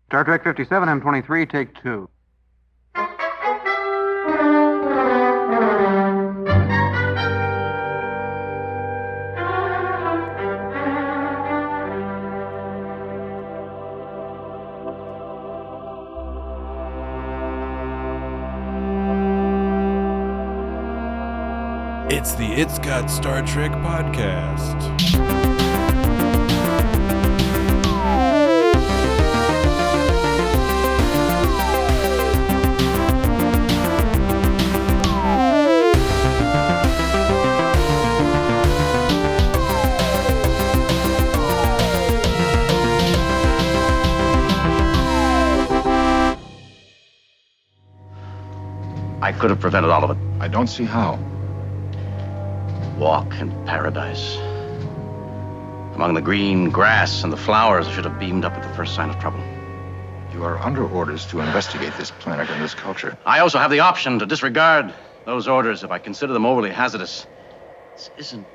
Star Trek 57, M23, take 2. It's the It's Got Star Trek podcast. I could have prevented all of it. I don't see how. Walk in paradise. Among the green grass and the flowers, I should have beamed up at the first sign of trouble. You are under orders to investigate this planet and this culture. I also have the option to disregard those orders if I consider them overly hazardous. This isn't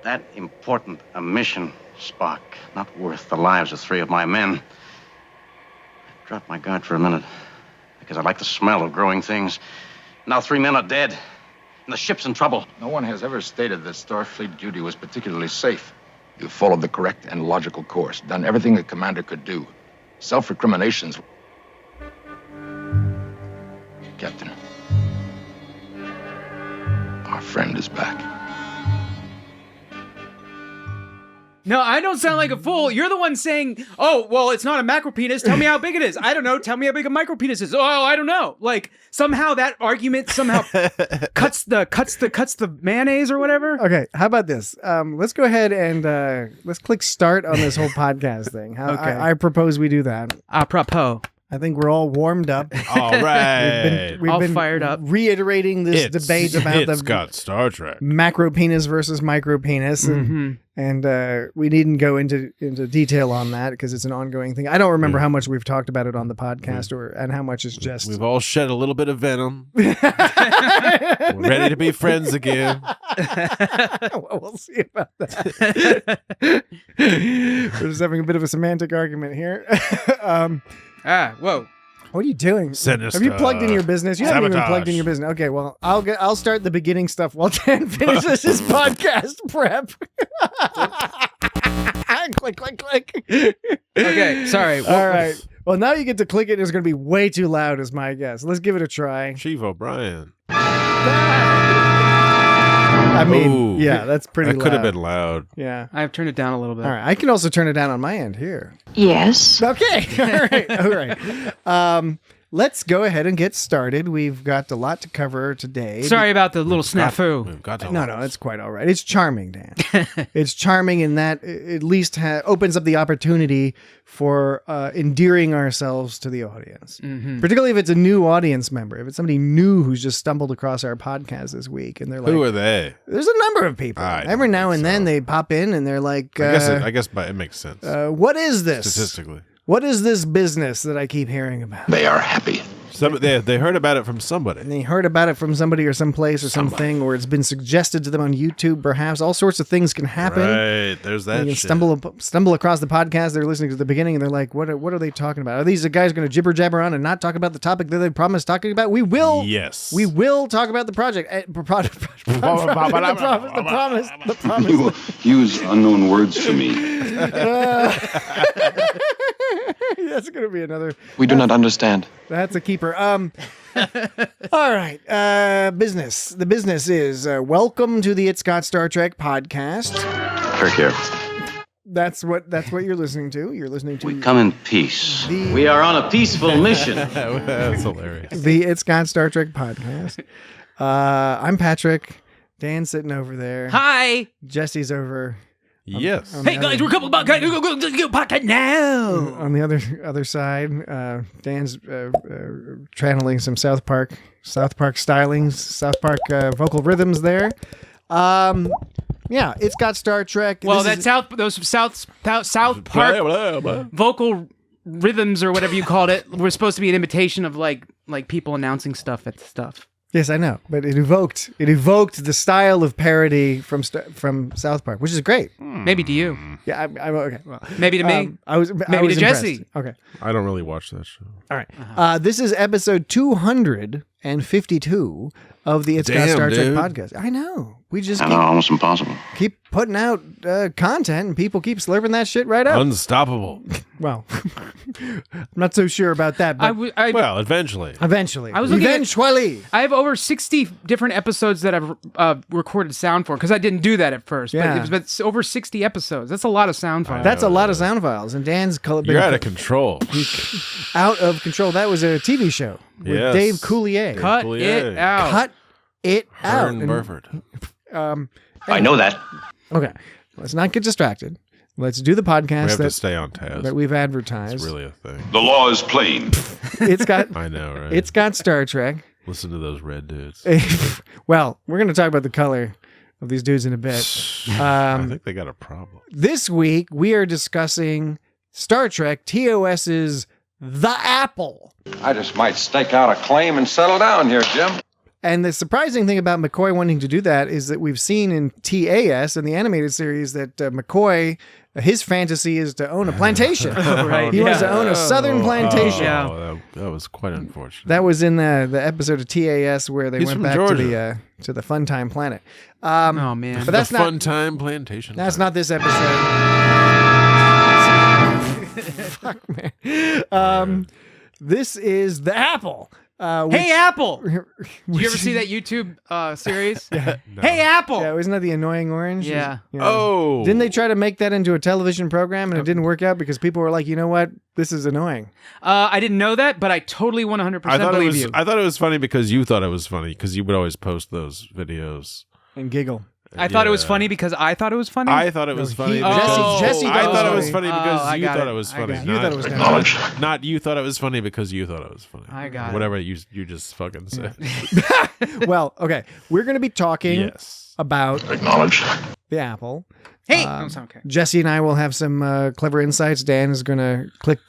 that important a mission, Spock. Not worth the lives of 3 of my men. I dropped my guard for a minute because I like the smell of growing things. Now 3 men are dead, and the ship's in trouble. No one has ever stated that Starfleet duty was particularly safe. You followed the correct and logical course, done everything a commander could do. Self-recriminations. Captain, our friend is back. No, I don't sound like a fool. You're the one saying, oh, well, it's not a macro penis. Tell me how big it is. I don't know. Tell me how big a micro penis is. Oh, I don't know. Like, somehow that argument somehow cuts the mayonnaise or whatever. Okay, how about this? Let's go ahead and let's click start on this whole podcast thing. Okay. I propose we do that. Apropos. I think we're all warmed up. All right. We've All been fired up. reiterating this debate about It's the Got Star Trek. macro penis versus micro penis, and we needn't go into detail on that because it's an ongoing thing. I don't remember how much we've talked about it on the podcast and how much is just. We've all shed a little bit of venom. We're ready to be friends again. Well, we'll see about that. We're just having a bit of a semantic argument here. Whoa. What are you doing? Sinister. Have you plugged in your business? You haven't even Sabotage. plugged in your business. Okay, well, I'll start the beginning stuff while Dan finishes his podcast prep. click. Okay, sorry. All right. Well, now you get to click it. It's going to be way too loud, is my guess. Let's give it a try. Chief O'Brien. I mean, Ooh. yeah, that's pretty That loud. could have been loud. Yeah. I've turned it down a little bit. All right. I can also turn it down on my end here. Yes. Okay. All right. Let's go ahead and get started. We've got a lot to cover today. Sorry about the little snafu. We've got to No, it's quite all right. It's charming, Dan. It's charming in that it at least opens up the opportunity for endearing ourselves to the audience. Particularly if it's a new audience member. If it's somebody new who's just stumbled across our podcast this week and they're like, Who are they? there's a number of people. I Every don't now think and then so. they pop in and they're like, I guess it makes sense. what is this? Statistically. What is this business that I keep hearing about? They are happy. They heard about it from somebody. And they heard about it from somebody or someplace or something, or it's been suggested to them on YouTube, perhaps. All sorts of things can happen. Right. There's that You shit. can stumble across the podcast. They're listening to the beginning, and they're like, "What are they talking about? Are these guys going to jibber jabber on and not talk about the topic that they promised talking about?" We will. Yes. We will talk about the project. The promise. You will use unknown words for me. That's going to be another. We do not understand. That's a keeper. All right. Business. The business is welcome to the It's Got Star Trek podcast. Kirk here. That's what you're listening to. You're listening to We come in peace. The- We are on a peaceful mission. That's hilarious. the It's Got Star Trek podcast. I'm Patrick. Dan's sitting over there. Hi. Jesse's over. Yes. Hey, guys, we're a couple of podcast now. On the other side, Dan's channeling some South Park stylings, South Park vocal rhythms there. Yeah, It's Got Star Trek. Well, This those South Park vocal rhythms or whatever you called it were supposed to be an imitation of like people announcing stuff at stuff. Yes, I know, but it evoked the style of parody from South Park, which is great. Maybe to you. Yeah, I'm okay. Well, Maybe to me. I was Maybe to impressed. Jesse. Okay, I don't really watch that show. all right. This is episode 252 of the It's Got Damn, Star Trek dude. podcast. I know. We just I know, almost impossible. keep putting out content, and people keep slurping that shit right up. Unstoppable. Well, I'm not so sure about that, but Well, eventually. eventually. I was looking at- Eventually. I have over 60 different episodes that I've recorded sound for because I didn't do that at first. Yeah. But it's over 60 episodes. That's a lot of sound files. That's a lot of sound files, and Dan's You're out of control. out of control. That was a TV show with Yes. Dave Coulier. Cut Coulier. it out. Cut it out. Vern And, Burford. I know that. okay, let's not get distracted. Let's do the We podcast have to that, stay on task. that we've advertised. It's really a thing. The law is plain. It's got I know, right? it's got Star Trek. Listen to those red dudes. Well, we're going to talk about the color of these dudes in a bit. I think they got a problem. This week we are discussing Star Trek TOS's The Apple. I just might stake out a claim and settle down here, Jim. And the surprising thing about McCoy wanting to do that is that we've seen in TAS, in the animated series, that McCoy, his fantasy is to own a plantation. Right, He wants to yeah. own a southern plantation. Yeah. That was quite unfortunate. That was in the episode of TAS where they He's went from back Georgia. to the Fun Time Planet. Oh, man. But that's the not Fun Time Plantation. that's not this episode. Fuck, man. This is The Apple. Hey, Apple! Did you ever see that YouTube series? Hey, Apple! Yeah, wasn't that the annoying orange? Yeah. Oh. Didn't they try to make that into a television program and it didn't work out because people were like, you know what? This is annoying. I didn't know that, but I totally 100% I thought believe you. I thought it was funny because you thought it was funny because you would always post those videos. And giggle. I thought it was Yeah. funny because I thought it was funny. I thought it was he- funny. Jesse- because Jesse I thought thought it it was was funny. funny because I you got thought it. it was I funny. got it. You Not- thought it was kind Acknowledge. Not you thought it was funny because you thought it was funny. I got it. Whatever you just fucking said. Well, okay. We're going to be talking Yes. about Acknowledge. the Apple. Hey! No, it's okay. Jesse and I will have some clever insights. Dan is going to click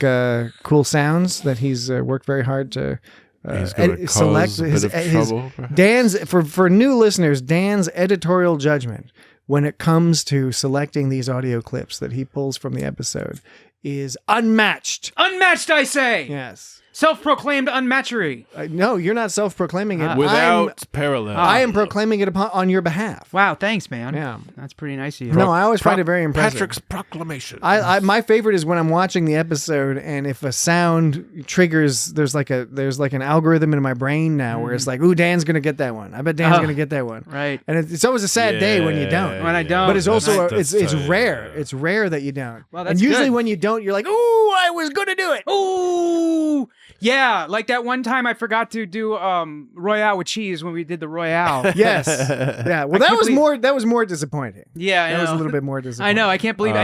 cool sounds that he's worked very hard to He's going to cause a bit of trouble. perhaps? Dan's for new listeners, Dan's editorial judgment when it comes to selecting these audio clips that he pulls from the episode is unmatched. Unmatched, I say! Yes. Self-proclaimed unmatchery. No, you're not self-proclaiming it. Without parallel. I am proclaiming it on your behalf. Wow, thanks, man. Yeah. That's pretty nice of you. No, I always find it very impressive. Patrick's proclamation. I my favorite is when I'm watching the episode and if a sound triggers, there's like an algorithm in my brain now where it's like, ooh, Dan's gonna get that one. I bet Dan's gonna get that one. Right. And it's always a sad day when you don't. When I don't. But it's also That's it's tight, rare. yeah. It's rare that you don't. Well, that's and usually good. when you don't, you're like, ooh, I was gonna do it. Ooh! Yeah, like that one time I forgot to do Royale with cheese when we did the Royale. Yes. Yeah. Well, can't believe- that was more disappointing. Yeah, I That was a know. little bit more I disappointing. know. I can't believe.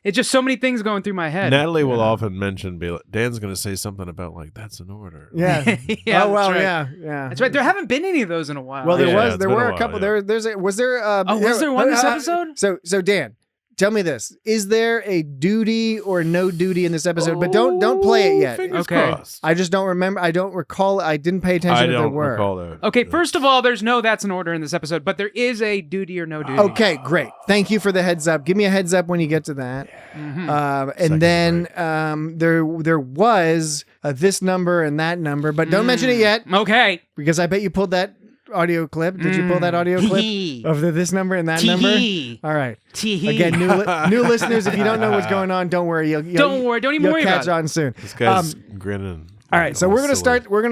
It's just so many things going through my head. Natalie will often mention, Dan's going to say something about, like, that's an order. Yeah. Yeah, oh well. that's right. Yeah. That's right. There haven't been any of those in a while. Well, Yeah, there it's been were a a while, couple. yeah. Was there? was there one this episode? So Dan, tell me this: is there a duty or no duty in this episode? But don't play it yet. Fingers Okay. crossed. I just don't remember. I don't recall. I didn't pay attention I if there don't were. recall that. Okay, first of all, there's no that's an order in this episode, but there is a duty or no duty. Okay, great. Thank you for the heads up. Give me a heads up when you get to that. Mm-hmm. And Second then there was this number and that number, but don't mention it yet Okay. because I bet you pulled that audio clip. Did you pull that audio clip of this number and that number? Tee-hee. All right. Tee-hee. Again, new listeners, if you don't know what's going on, don't worry. Don't worry. Don't even You'll worry catch about it. on soon. This guy's grinning. All right, so we're gonna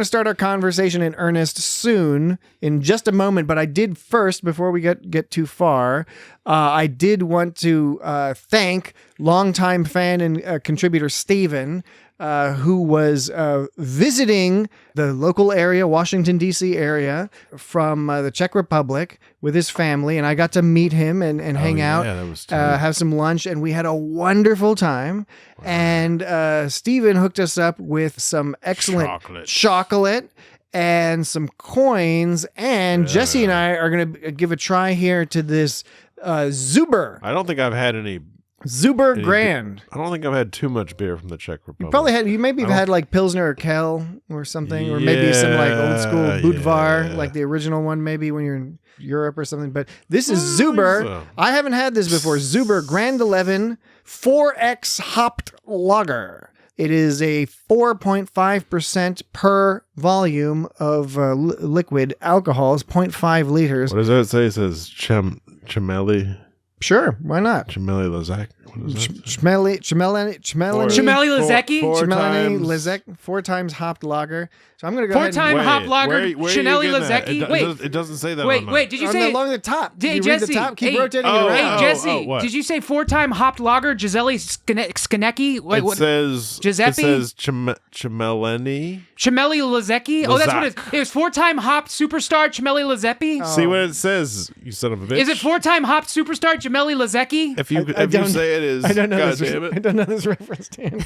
start our conversation in earnest soon, in just a moment. But I did first, before we get too far, I did want to thank longtime fan and contributor Steven, who was visiting the local area, Washington, D.C. area, from the Czech Republic with his family. And I got to meet him and hang out, that was tight. have some lunch, and we had a wonderful time. Wow. And Steven hooked us up with some excellent chocolate and some coins. And Jesse and I are going to give a try here to this Zuber. I don't think I've had any Zuber Grand. I don't think I've had too much beer from the Czech Republic. You maybe have had like Pilsner or Kel or something, or maybe some like old school Budvar, like the original one, maybe when you're in Europe or something. But this is Zuber. So. I haven't had this before. Zuber Grand 11 4X hopped lager. It is a 4.5% per volume of liquid alcohol. It's 0.5 liters. What does that say? It says Chimeli. Sure, why not? Chimeli Lazak. What is that? Chmelny Lizecki? Chmelny Lizek, 4 times hopped lager. So I'm going to go 4 ahead time and... hop lager, Chanelli Lizecki. Lizecki. It doesn't say that. Wait, did you say along the top? Hey, Did you read Jesse, the top? Keep hey, rotating it Hey, around. Jesse, what? did you say 4 time hopped lager, Gisele Skanecki? Wait, It says Giuseppe? It says Chimeleni. Chamelli Lizecki? Oh, that's what it is. It was 4 time hopped superstar Chamelli Lizecki. See what it says, you son of a bitch. Is it 4 time hopped superstar Jamelli Lizecki? If you say it is, I don't know God this. damn I it. don't know this reference, Dan.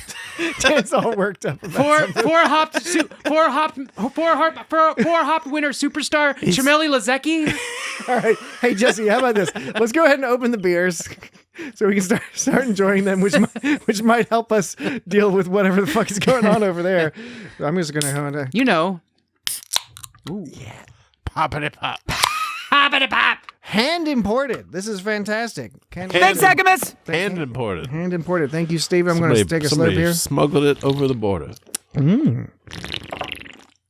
Dan's all worked up. About Four hopped winner superstar Chamelli Lizecki. All right, hey Jesse, how about this? Let's go ahead and open the beers so we can start enjoying them, which might help us deal with whatever the fuck is going on over there. I'm just gonna You know. Poppity pop. Hoppity pop. hand imported. This is fantastic. Thanks, Agamus. Hand imported. Hand imported. Thank you, Steve. I'm going to take a slurp here. Smuggled it over the border.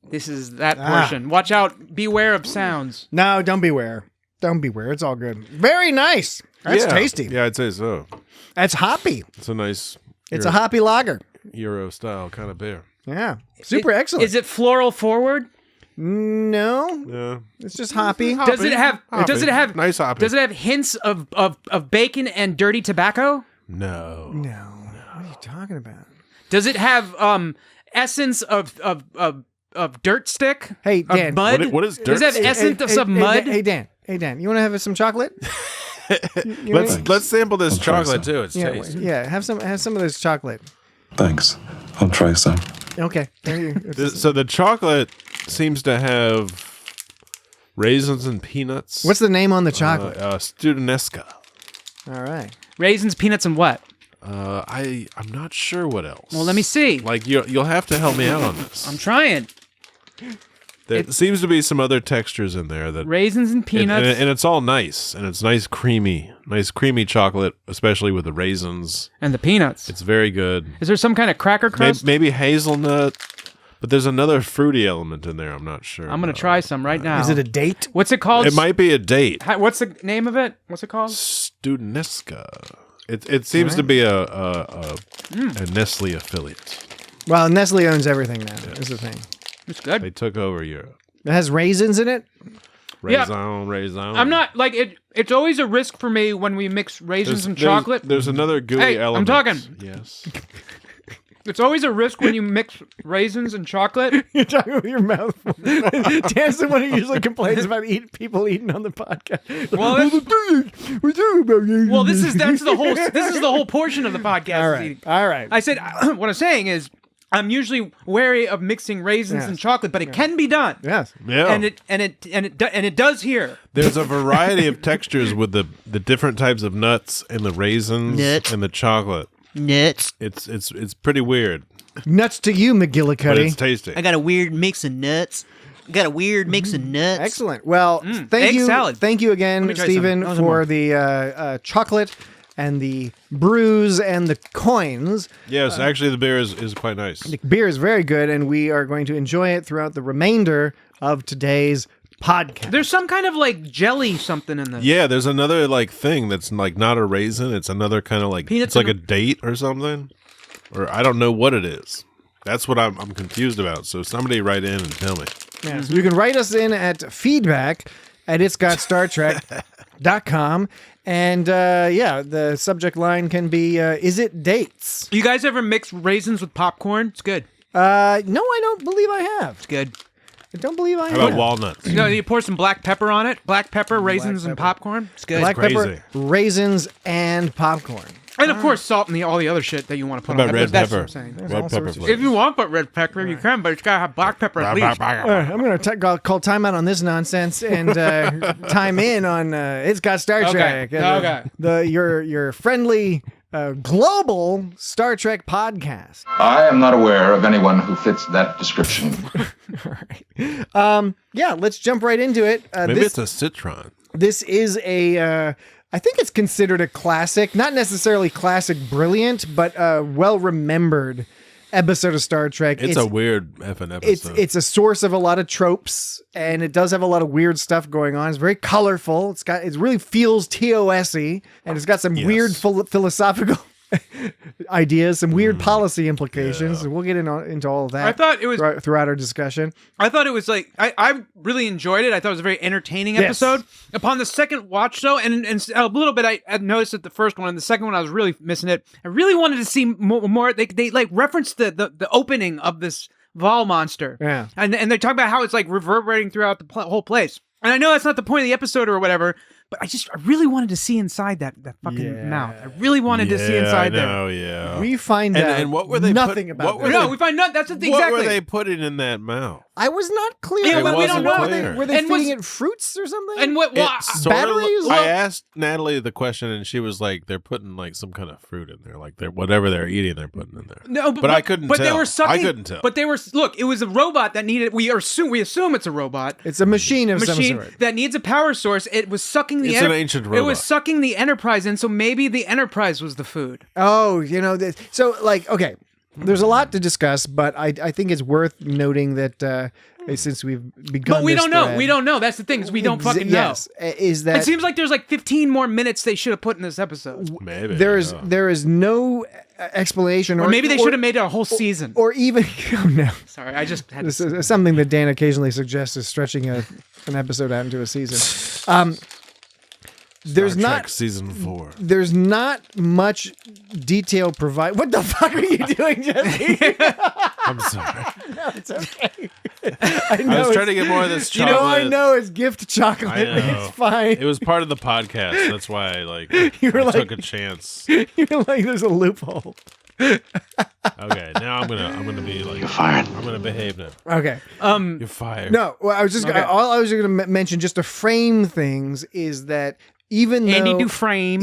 This is that portion. Watch out. Beware of sounds. No, don't beware. Don't beware. It's all good. Very nice. That's tasty. Yeah, I'd say so. That's hoppy. It's a nice. It's a hoppy lager. Euro style kind of beer. Yeah. Super excellent. Is it floral forward? No. Yeah. It's just hoppy. Does it have nice hoppy? Does it have hints of bacon and dirty tobacco? No. No. What are you talking about? Does it have essence of dirt stick? Hey, Dan. Of mud? What is dirt Does it have stick? essence of some mud? Hey, Dan. You want to have some chocolate? Let's sample this chocolate some. too. It's Yeah, tasty. yeah. Have some of this chocolate. Thanks. I'll try some. Okay. There you So the chocolate seems to have raisins and peanuts. What's the name on the chocolate? Studeneska. All right. Raisins, peanuts, and what? I'm not sure what else. Well, let me see. Like you'll have to help me out on this. I'm trying. There seems to be some other textures in there that Raisins and peanuts. and it's all nice, and it's nice creamy chocolate, especially with the raisins. And the peanuts. It's very good. Is there some kind of cracker crust? Maybe hazelnut, but there's another fruity element in there. I'm not sure. I'm going to try some right now. Is it a date? What's it called? It might be a date. What's the name of it? What's it called? Studeneska. It seems to be a Nestle affiliate. Well, Nestle owns everything now. Is the thing. It's good. They took over Europe. It has raisins in it. Raisin. I'm not like it. It's always a risk for me when we mix raisins and chocolate. There's another gooey Hey, element. I'm talking. Yes. It's always a risk when you mix raisins and chocolate. You're talking with your mouth full. Dan's the one who usually complains about people eating on the podcast. Well, that's the whole portion of the podcast. All right. I said what I'm saying is I'm usually wary of mixing raisins and chocolate, but it can be done. Yes. Yeah. And it does here. There's a variety of textures with the different types of nuts and the raisins and the chocolate. Nuts. It's pretty weird, Nuts to you, but McGillicuddy. it's tasty. I got a weird mix of nuts. Excellent. Well, thank egg you. salad. Thank you again, me try Stephen, some. for the chocolate and the brews and the coins. Yes, actually the beer is quite nice. The beer is very good, and we are going to enjoy it throughout the remainder of today's podcast. There's some kind of like jelly something in this. Yeah, there's another like thing that's like not a raisin. It's another kind of like Peanuts it's like and a date or something, or I don't know what it is. That's what I'm confused about. So somebody write in and tell me. Yeah, so you can write us in at feedback@itsgotstartrek.com. And the subject line can be, is it dates? You guys ever mix raisins with popcorn? It's good. No, I don't believe I have. It's good. I don't believe I How have. about walnuts? You know, you pour some black pepper on it. Black pepper, raisins, and popcorn. It's good. Black crazy. pepper, raisins, and popcorn. And of course, salt and all the other shit that you want to put How on about it. red That's pepper? what I'm saying. all Red pepper sorts of flavor. If you want but red pepper, you can, but it's got to have black pepper at least. All right, I'm going to call timeout on this nonsense and time in on It's Got Star Trek. Okay. Your friendly global Star Trek podcast. I am not aware of anyone who fits that description. All right. Yeah, let's jump right into it. Maybe it's a citron. This is a, I think it's considered a classic, not necessarily classic brilliant, but well-remembered episode of Star Trek. It's a weird effing episode. It's a source of a lot of tropes, and it does have a lot of weird stuff going on. It's very colorful. It really feels TOS-y, and it's got some weird philosophical ideas, some weird policy implications, and we'll get into all of that. I thought it was throughout our discussion. I thought it was like I really enjoyed it. I thought it was a very entertaining episode. Upon the second watch, though, and a little bit, I noticed that the first one and the second one I was really missing it. I really wanted to see more. They like referenced the opening of this Vol monster, and they talk about how it's like reverberating throughout the whole place. And I know that's not the point of the episode or whatever. But I really wanted to see inside that fucking mouth. I really wanted to see inside there. Oh yeah. We find out and what were they nothing about that. No, we find nothing. That's exactly. What were they putting in that mouth? I was not clear. Yeah, we don't know. Were they feeding it fruits or something? And what? Batteries? I asked Natalie the question, and she was like, "They're putting like some kind of fruit in there, like whatever they're eating, they're putting in there." No, but I couldn't. But tell. they were sucking. I couldn't tell. But they were. Look, it was a robot that needed. We assume it's a robot. It's a machine of some sort that needs a power source. It was sucking the. It's an ancient robot. It was sucking the Enterprise in, so maybe the Enterprise was the food. Oh, so like, okay, there's a lot to discuss, but I think it's worth noting that since we've begun, but we this don't know. thread, We don't know. That's the thing is we don't fucking know. Yes, is that it seems like there's like 15 more minutes they should have put in this episode. Maybe there is no explanation, or maybe they should have made it a whole season, or even no. Sorry, I just had this is something that Dan occasionally suggests is stretching an episode out into a season. There's Star Trek not season 4. There's not much detail provided. What the fuck are you doing, Jesse? I'm sorry. No, it's okay. I was trying to get more of this chocolate. I know it's gift chocolate. I know. It's fine. It was part of the podcast. That's why I took a chance. You're like, there's a loophole. Okay, now I'm gonna be like, you're fired. I'm gonna behave now. Okay. You're fired. No, well, I was just all I was going to mention just to frame things is that even Andy though Dufresne,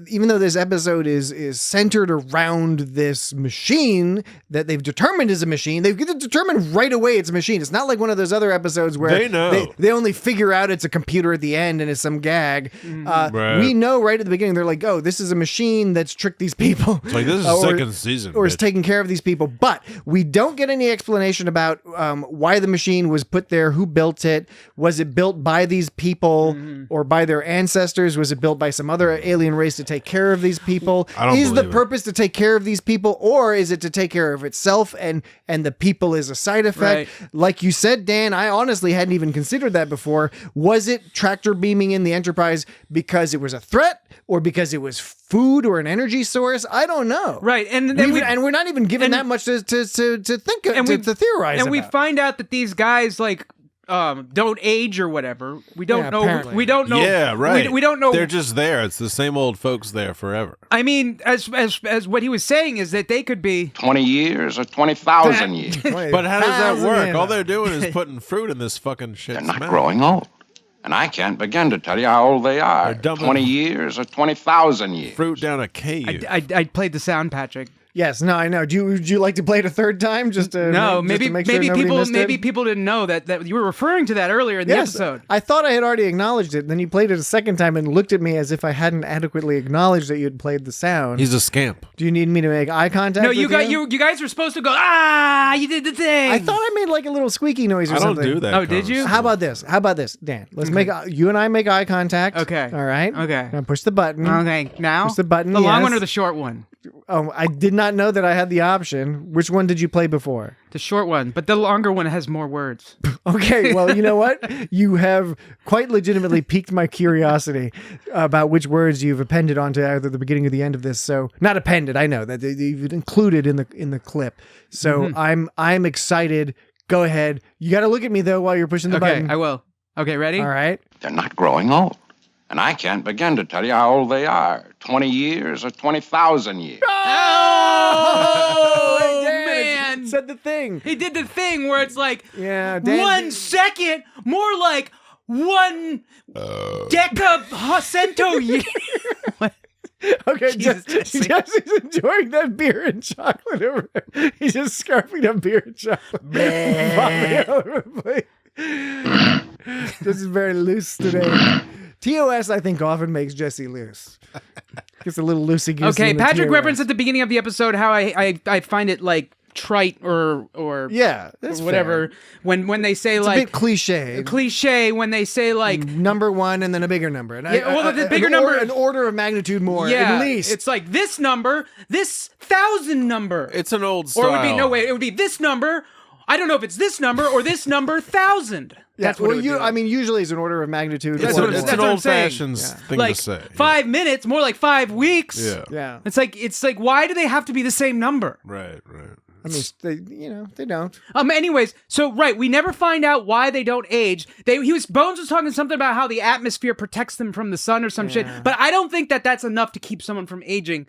even though this episode is centered around this machine that they've determined is a machine, they've determined right away it's a machine. It's not like one of those other episodes where they know they only figure out it's a computer at the end and it's some gag. Right. We know right at the beginning. They're like, oh, this is a machine that's tricked these people. It's like this is second season, or is taking care of these people. But we don't get any explanation about why the machine was put there, who built it, was it built by these people or by their ancestors? Was it built by some other alien race to take care of these people? Is the purpose to take care of these people, or is it to take care of itself and the people is a side effect? Right. Like you said, Dan, I honestly hadn't even considered that before. Was it tractor beaming in the Enterprise because it was a threat or because it was food or an energy source? I don't know. Right. And we're not even given that much to think of, to theorize and about. We find out that these guys don't age or whatever. We don't know. Apparently. We don't know. Yeah, right. We don't know. They're just there. It's the same old folks there forever. I mean, as what he was saying is that they could be 20 years or 20,000 years. But how does that work? All they're doing is putting fruit in this fucking shit. They're not growing old. And I can't begin to tell you how old they are. 20 years or 20,000 years. Fruit down a cave. I played the sound, Patrick. Yes, no, I know. Would you like to play it a third time? Just to maybe people didn't know that you were referring to that earlier in the episode. I thought I had already acknowledged it. Then you played it a second time and looked at me as if I hadn't adequately acknowledged that you had played the sound. He's a scamp. Do you need me to make eye contact? No, with you guys were supposed to go. You did the thing. I thought I made like a little squeaky noise or something. I don't do that. Oh, did you? How about this, Dan? Let's make you and I make eye contact. Okay. All right. Okay. Now push the button. Okay. Now push the button. The long one or the short one? Oh, I did not know that I had the option. Which one did you play before? The short one, but the longer one has more words. Okay, well, you know what? You have quite legitimately piqued my curiosity about which words you've appended onto either the beginning or the end of this. So, not appended, I know that you've included in the clip. So I'm excited. Go ahead. You got to look at me though while you're pushing the button. Okay, I will. Okay, ready? All right. They're not growing old. And I can't begin to tell you how old they are. 20 years or 20,000 years. Oh, man. It said the thing. He did the thing where it's like, Dan, 1 second, more like 1 decacento year. Okay, Jesus, Jesse. Jesse's enjoying that beer and chocolate over there. He's just scarfing up beer and chocolate. Vomiting all over the place. This is very loose today. TOS, I think, often makes Jesse loose. Gets a little loosey-goosey. Okay, in the Patrick TOS. referenced at the beginning of the episode how I find it like trite or Yeah, that's whatever fair. when they say It's like a bit cliche. when they say like Number one and then a bigger number. And Yeah, well, the bigger number- an order of magnitude more, yeah, at least. it's like this number, this 1,000 number. It's an old style. Or it would be no way. It would be this number. I don't know if it's this number or this number 1,000. That's what it would be. I mean, usually it's an order of magnitude. That's It's, what or I'm- it's more. an that's what I'm old-fashioned saying. thing like to say. 5 minutes, more like 5 weeks. Yeah. Yeah. It's like why do they have to be the same number? Right. I mean, they don't. Anyways, so right, we never find out why they don't age. Bones was talking something about how the atmosphere protects them from the sun or some shit, but I don't think that that's enough to keep someone from aging.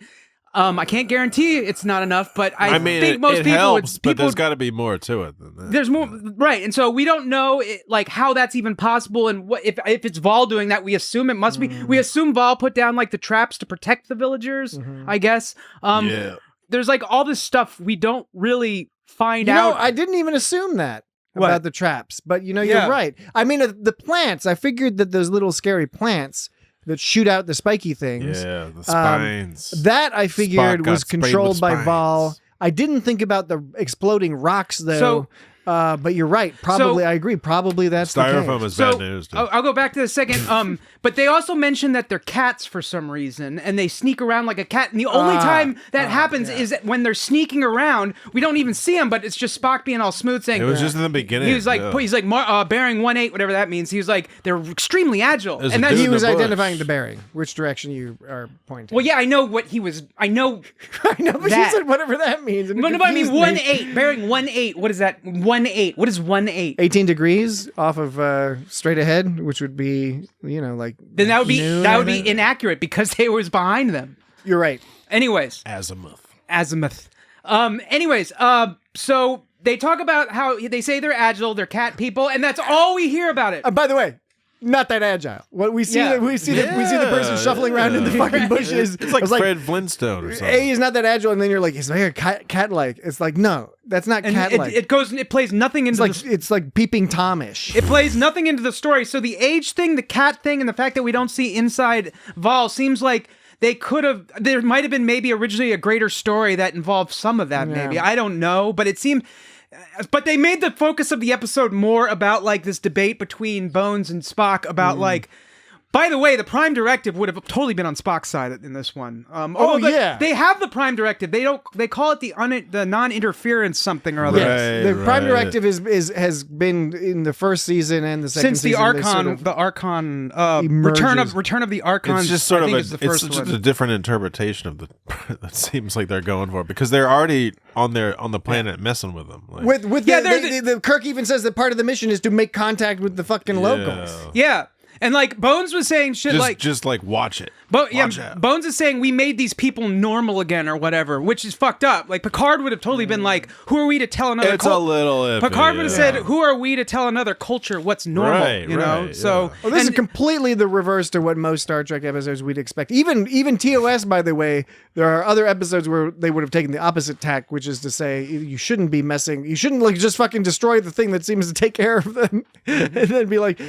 I can't guarantee it's not enough, but I mean, think most it people helps, would. but People there's got to be more to it than that. There's more, right? And so we don't know like how that's even possible, and what if it's Vol doing that. We assume it must be. We assume Vol put down like the traps to protect the villagers. I guess. Yeah. There's like all this stuff we don't really find out. I didn't even assume that What? about the traps, but you're Yeah. right. I mean, the plants. I figured that those little scary plants that shoot out the spiky things. Yeah, the spines. That I figured Spock got was sprayed controlled with by spines. Vol. I didn't think about the exploding rocks though. But you're right. Probably, I agree. Probably that's the Styrofoam case. is bad news. Dude. I'll go back to the second. But they also mentioned that they're cats for some reason, and they sneak around like a cat. And the only time that happens is when they're sneaking around. We don't even see them, but it's just Spock being all smooth, saying It was just in the beginning. He was like, yeah. he's like bearing 1-8, whatever that means. He was like, they're extremely agile, There's and a that's dude He in was the bush. identifying the bearing, which direction you are pointing. well, yeah, I know what he was. I know. I know, but that- you said whatever that means. and it No, but I mean confused me. 1-8, bearing 1-8. What is that? 1-8. What is 1-8? 18 degrees off of straight ahead, which would be, like. Then that would be noon, that would I be think. inaccurate because they was behind them. You're right. Anyways, Azimuth. Anyways, so they talk about how they say they're agile, they're cat people, and that's all we hear about it. By the way, not that agile. What we see, Yeah. we see the person shuffling around in the fucking bushes. It's like I was Fred Flintstone or something. A is not that agile, and then you're like, it's very cat-like. It's like, no, that's not And cat-like. it plays nothing into it's like peeping Tomish. it plays nothing into the story. So the age thing, the cat thing, and the fact that we don't see inside Vol seems like there might have been maybe originally a greater story that involved some of that. Maybe I don't know, but it seemed. But they made the focus of the episode more about like this debate between Bones and Spock about like. By the way, the Prime Directive would have totally been on Spock's side in this one. Although yeah. they have the Prime Directive. They call it the non-interference something or other. Yes, the Prime right. Directive has been in the first season and the second Since the season. Archon, emerges. Return of the Archon. It's just sort of is the first just one. a different interpretation of the that seems like they're going for because they're already on the planet messing with them. Like, with Yeah, the Kirk even says that part of the mission is to make contact with the fucking locals. Yeah. And like Bones was saying shit just like watch it. Watch out. Bones is saying we made these people normal again or whatever, which is fucked up. Like Picard would have totally been like, "Who are we to tell another?" It's a little iffy, Picard would have said, yeah. "Who are we to tell another culture what's normal?" Right, you know. right, So Well, this is and- completely the reverse to what most Star Trek episodes we'd expect. Even TOS, by the way, there are other episodes where they would have taken the opposite tack, which is to say you shouldn't be messing. You shouldn't like just fucking destroy the thing that seems to take care of them, and then be like,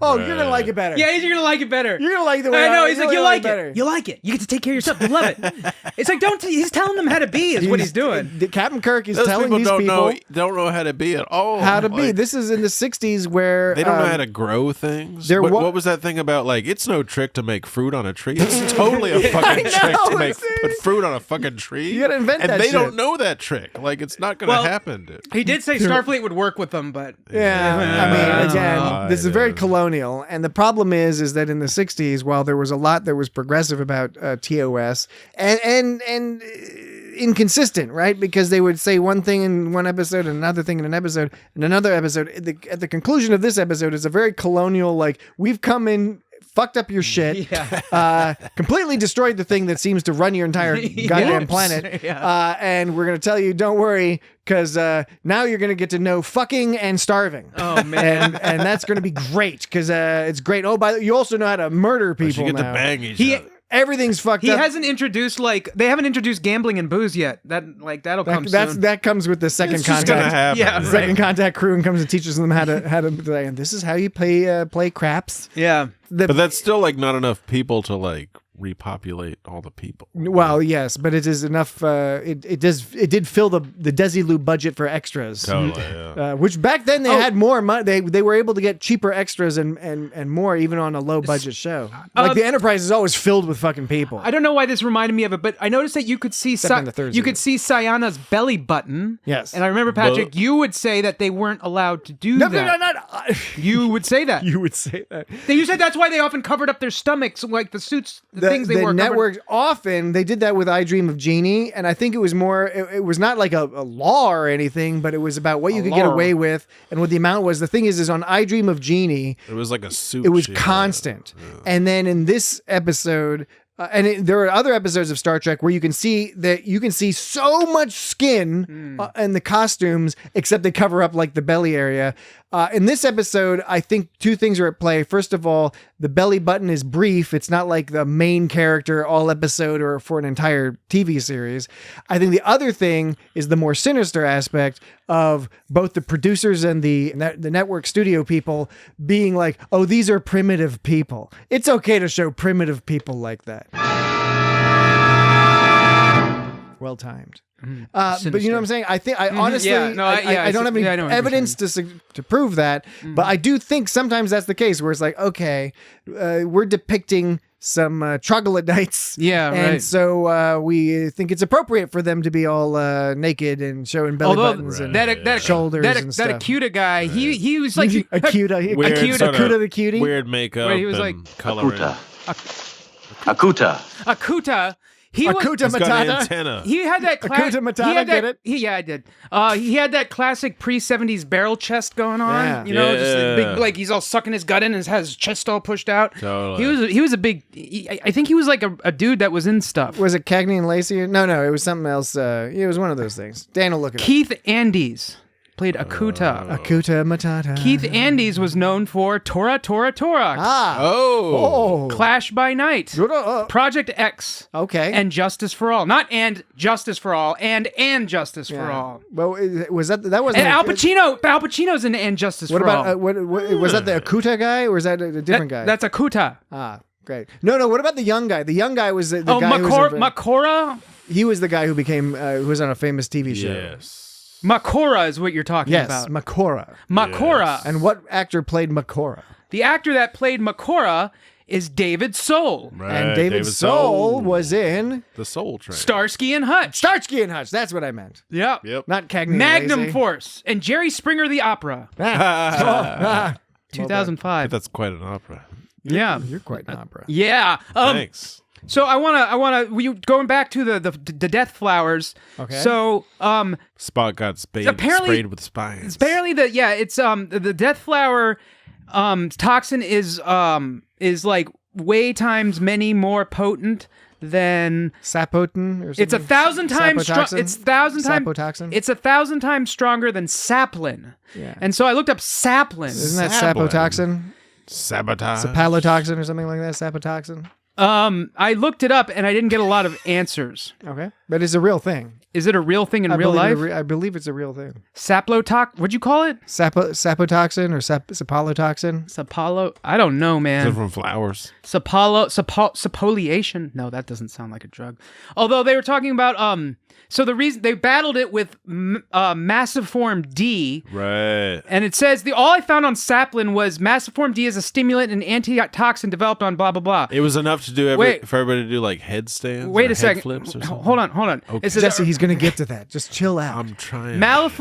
oh, you're gonna like it better. yeah, you're gonna like it better. You're gonna like the way I know. I He's really like, you like like better. it. You like it. You get to take care of yourself. You love it. It's like he's telling them how to be is what he's doing. Captain Kirk is Those telling people these don't people don't know how to be at all. how to be. Like, This is in the 60s where they don't know how to grow things. there What, wa- what was that thing about? Like, it's no trick to make fruit on a tree. It's totally a fucking trick to make put fruit on a fucking tree. You gotta invent and that they shit. don't know that trick. Like, it's not gonna Well, happen, dude. He did say Starfleet would work with them, but Yeah, I mean, again, fine, this is very yeah. colonial, and the problem is that in the '60s, while there was a lot that was progressive about TOS, and inconsistent, right? Because they would say one thing in one episode, and another thing in an episode, and another episode. At the conclusion of this episode, is a very colonial, like we've come in. Fucked up your shit, completely destroyed the thing that seems to run your entire goddamn planet, and we're gonna tell you, don't worry, because now you're gonna get to know fucking and starving. Oh man, and that's gonna be great because it's great. Oh, you also know how to murder But people you get now. to bang each other. Everything's fucked He up. hasn't introduced they haven't introduced gambling and booze yet. That'll come soon. That comes with the second It's just gonna contact. happen. Yeah, The right. second contact crew and comes and teaches them how to play. And this is how you play craps. Yeah. But that's still like not enough people to like repopulate all the people. Well, yes, but it is enough. It did fill the Desilu budget for extras. Totally. Yeah. Which back then they had more money. They were able to get cheaper extras and more even on a low budget show. Like the Enterprise is always filled with fucking people. I don't know why this reminded me of it, but I noticed that you could see Except in the third you could season. see Sayana's belly button. Yes. And I remember, Patrick, you would say that they weren't allowed to do No, that. not. You would say that. You would say that. You said that's why they often covered up their stomachs, like the suits, the things they wore. Networks often they did that with I Dream of Jeannie, and I think it was more. It was not like a law or anything, but it was about what you could get away with and what the amount was. The thing is on I Dream of Jeannie, It was like a suit. it was shit. constant, and then in this episode. There are other episodes of Star Trek where you can see so much skin in the costumes, except they cover up like the belly area. In this episode, I think two things are at play. First of all, the belly button is brief. It's not like the main character all episode or for an entire TV series. I think the other thing is the more sinister aspect of both the producers and the network studio people being like, oh, these are primitive people. It's okay to show primitive people like that. Well timed. But you know what I'm saying? I think I honestly, Yeah, no, I don't have any I know what you're evidence to prove that, but I do think sometimes that's the case where it's like, okay, we're depicting some troglodytes, Yeah, and right. so we think it's appropriate for them to be all naked and showing belly buttons and shoulders and stuff. that Akuta guy, he was like Akuta, Weird sort of Akuta the cutie. Weird makeup. Where he was and like, coloring. Akuta. Akuta. He Akuta He's got an Matata. antenna. He had that Akuta Matata, get it? Yeah, I did. He had that classic pre-70s barrel chest going on. Yeah. You know, just a Yeah. big, like he's all sucking his gut in and has his chest all pushed out. Totally. He was a big. I think he was like a dude that was in stuff. Was it Cagney and Lacey? No, it was something else. It was one of those things. Dan will look it up. Keith Andes played Akuta. Akuta Matata. Keith Andes was known for Tora Tora Tora, Oh. Clash by Night, Project X, Okay. and Justice for All. Not and Justice for All, and Justice for All. Well, was that wasn't And Al Pacino. Al Pacino's in and Justice What for All. about what was that the Akuta guy or was that a different guy? That's Akuta. Great. No. What about the young guy? The young guy was the guy who was Makora. he was the guy who became who was on a famous TV show. Yes. Makora is what you're talking Yes, about. Makora. Makora. And what actor played Makora? The actor that played Makora is David Soul. Right. And David Soul was in the Soul Train. Starsky and Hutch. Starsky and Hutch. That's what I meant. Yep. Not Cagney. and Magnum Lacey. Force and Jerry Springer the Opera. 2005. That's quite an opera. Yeah. You're quite an opera. Yeah. Thanks. So I wanna going back to the Death Flowers. Okay. So Spock got Apparently- sprayed with spines. apparently it's the Death Flower toxin is like way times many more potent than Sapotin or something? it's 1,000 times Sapotoxin? it's 1,000 times Sapotoxin? it's 1,000 times stronger than saplin. Yeah. And so I looked up saplin. Isn't that Sablin. sapotoxin? Sabotage. Sapalotoxin or something like that? Sapotoxin? I looked it up and I didn't get a lot of answers. Okay. But it's a real thing. Is it a real thing in real life? I believe it's a real thing. What'd you call it? Sapotoxin or sapalotoxin? Sapalo? I don't know, Is it man. from flowers? Sapoliation? No, that doesn't sound like a drug. Although they were talking about so the reason they battled it with massive form D. Right. And it says all I found on saplin was massive form D is a stimulant and antitoxin developed on blah blah blah. It was enough to do Wait. for everybody to do like headstands. Wait or a second. head flips or something. Hold on. Okay. It says Jesse, he's going to get to that. Just chill out. I'm trying. Massive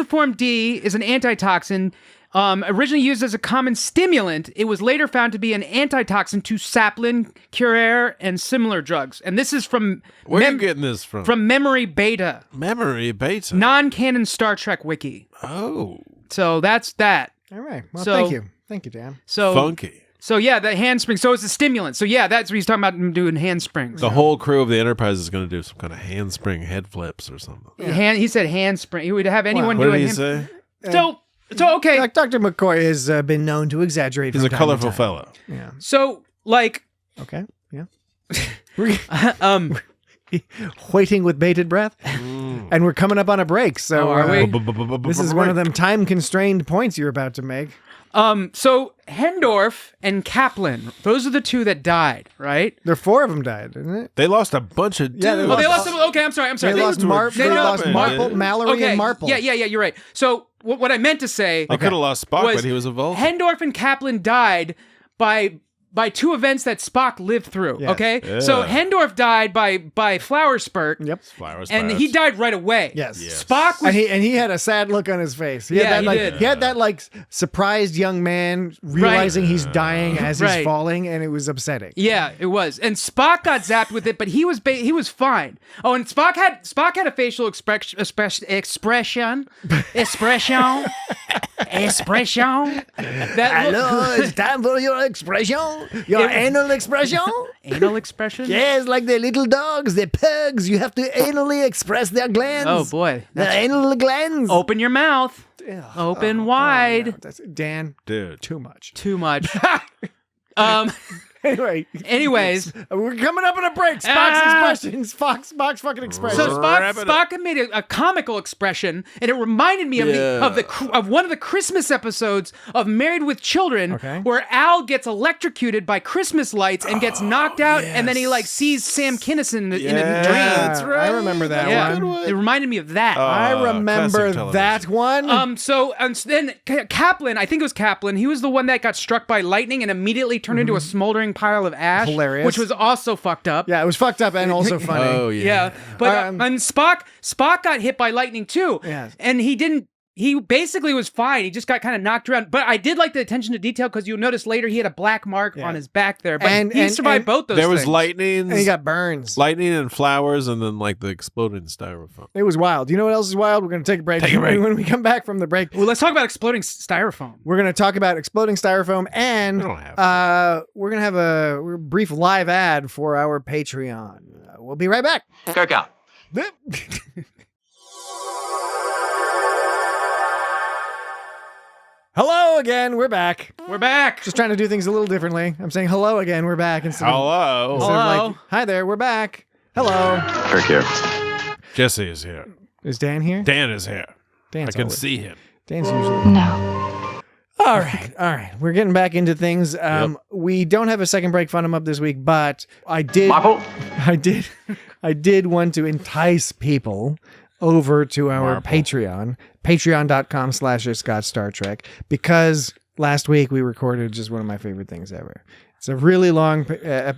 form D is an antitoxin. Originally used as a common stimulant, it was later found to be an antitoxin to saplin, curare, and similar drugs. And this is from Where are you getting this from? From Memory Beta, Memory Beta. non-canon Star Trek wiki. Oh. So that's that. All right. Well, So- thank you. Thank you, Dan. So Funky. So yeah, the handspring. So it's a stimulant. So yeah, that's what he's talking about him doing handsprings. The whole crew of the Enterprise is going to do some kind of handspring head flips or something. He said handspring. He would have anyone What do did a he hand- say? So okay. Dr. McCoy has been known to exaggerate. He's from a time to colorful time. fellow. Yeah. So like Okay. Waiting with bated breath. And we're coming up on a break. So are we? This is one of them time-constrained points you're about to make. So Hendorf and Kaplan, those are the two that died, right? There are 4 of them died, isn't it? They lost a bunch of dudes. Yeah, they Oh, they lost them. Okay, I'm sorry. They lost Marple, Mallory, and Marple. Yeah, you're right. So what I meant to say They could have lost Spock, was but he was a Vulcan. Hendorf and Kaplan died by 2 events that Spock lived through. Yes. Okay, Yeah. so Hendorf died by flower spurt. Yep. Flowers, And he died right away. Yes. Spock was And he had a sad look on his face. He had he did. He had that like surprised young man realizing he's dying as he's Right. falling, and it was upsetting. Yeah, it was. And Spock got zapped with it, but he was fine. Oh, and Spock had a facial expression. That It's time for your expression, your anal expression. anal expression. Yes, like the little dogs, the pugs. You have to anally express their glands. Oh boy. the anal glands. Open your mouth. Open wide. No, Dan, Dude. too much. Too much. Anyways, we're coming up on a break. Spock's expressions. Spock's fucking expression. So Wrap it Spock had made a comical expression, and it reminded me of one of the Christmas episodes of Married with Children, where Al gets electrocuted by Christmas lights and gets knocked out, and then he like sees Sam Kinison in a dream. That's right. I remember that one. It reminded me of that. I remember classic that one. So then Kaplan, I think it was Kaplan, he was the one that got struck by lightning and immediately turned into a smoldering pile of ash. Hilarious. Which was also fucked up. Yeah, it was fucked up and also funny. Oh, yeah. Yeah, but and Spock got hit by lightning too. Yes. And he basically was fine. He just got kind of knocked around. But I did like the attention to detail because you'll notice later he had a black mark on his back there. But he survived both those There was things. lightning. And he got burns. Lightning and flowers, and then like the exploding styrofoam. It was wild. You know what else is wild? We're going to take a break. When we come back from the break, Well, let's talk about exploding styrofoam. we're going to talk about exploding styrofoam, and We don't have we're going to have a brief live ad for our Patreon. We'll be right back. Kirk out. Hello again. We're back. We're back. Just trying to do things a little differently. I'm saying hello again. We're back instead of Hello. like, hi there. We're back. Hello. Kirk here. Jesse is here. Is Dan here? Dan is here. Dan's I can always- see him. Dan's usually. No. All right. We're getting back into things. We don't have a second break fun 'em up this week, but I did want to entice people over to our Patreon, patreon.com/It'sGotStarTrek, because last week we recorded just one of my favorite things ever. It's a really long episode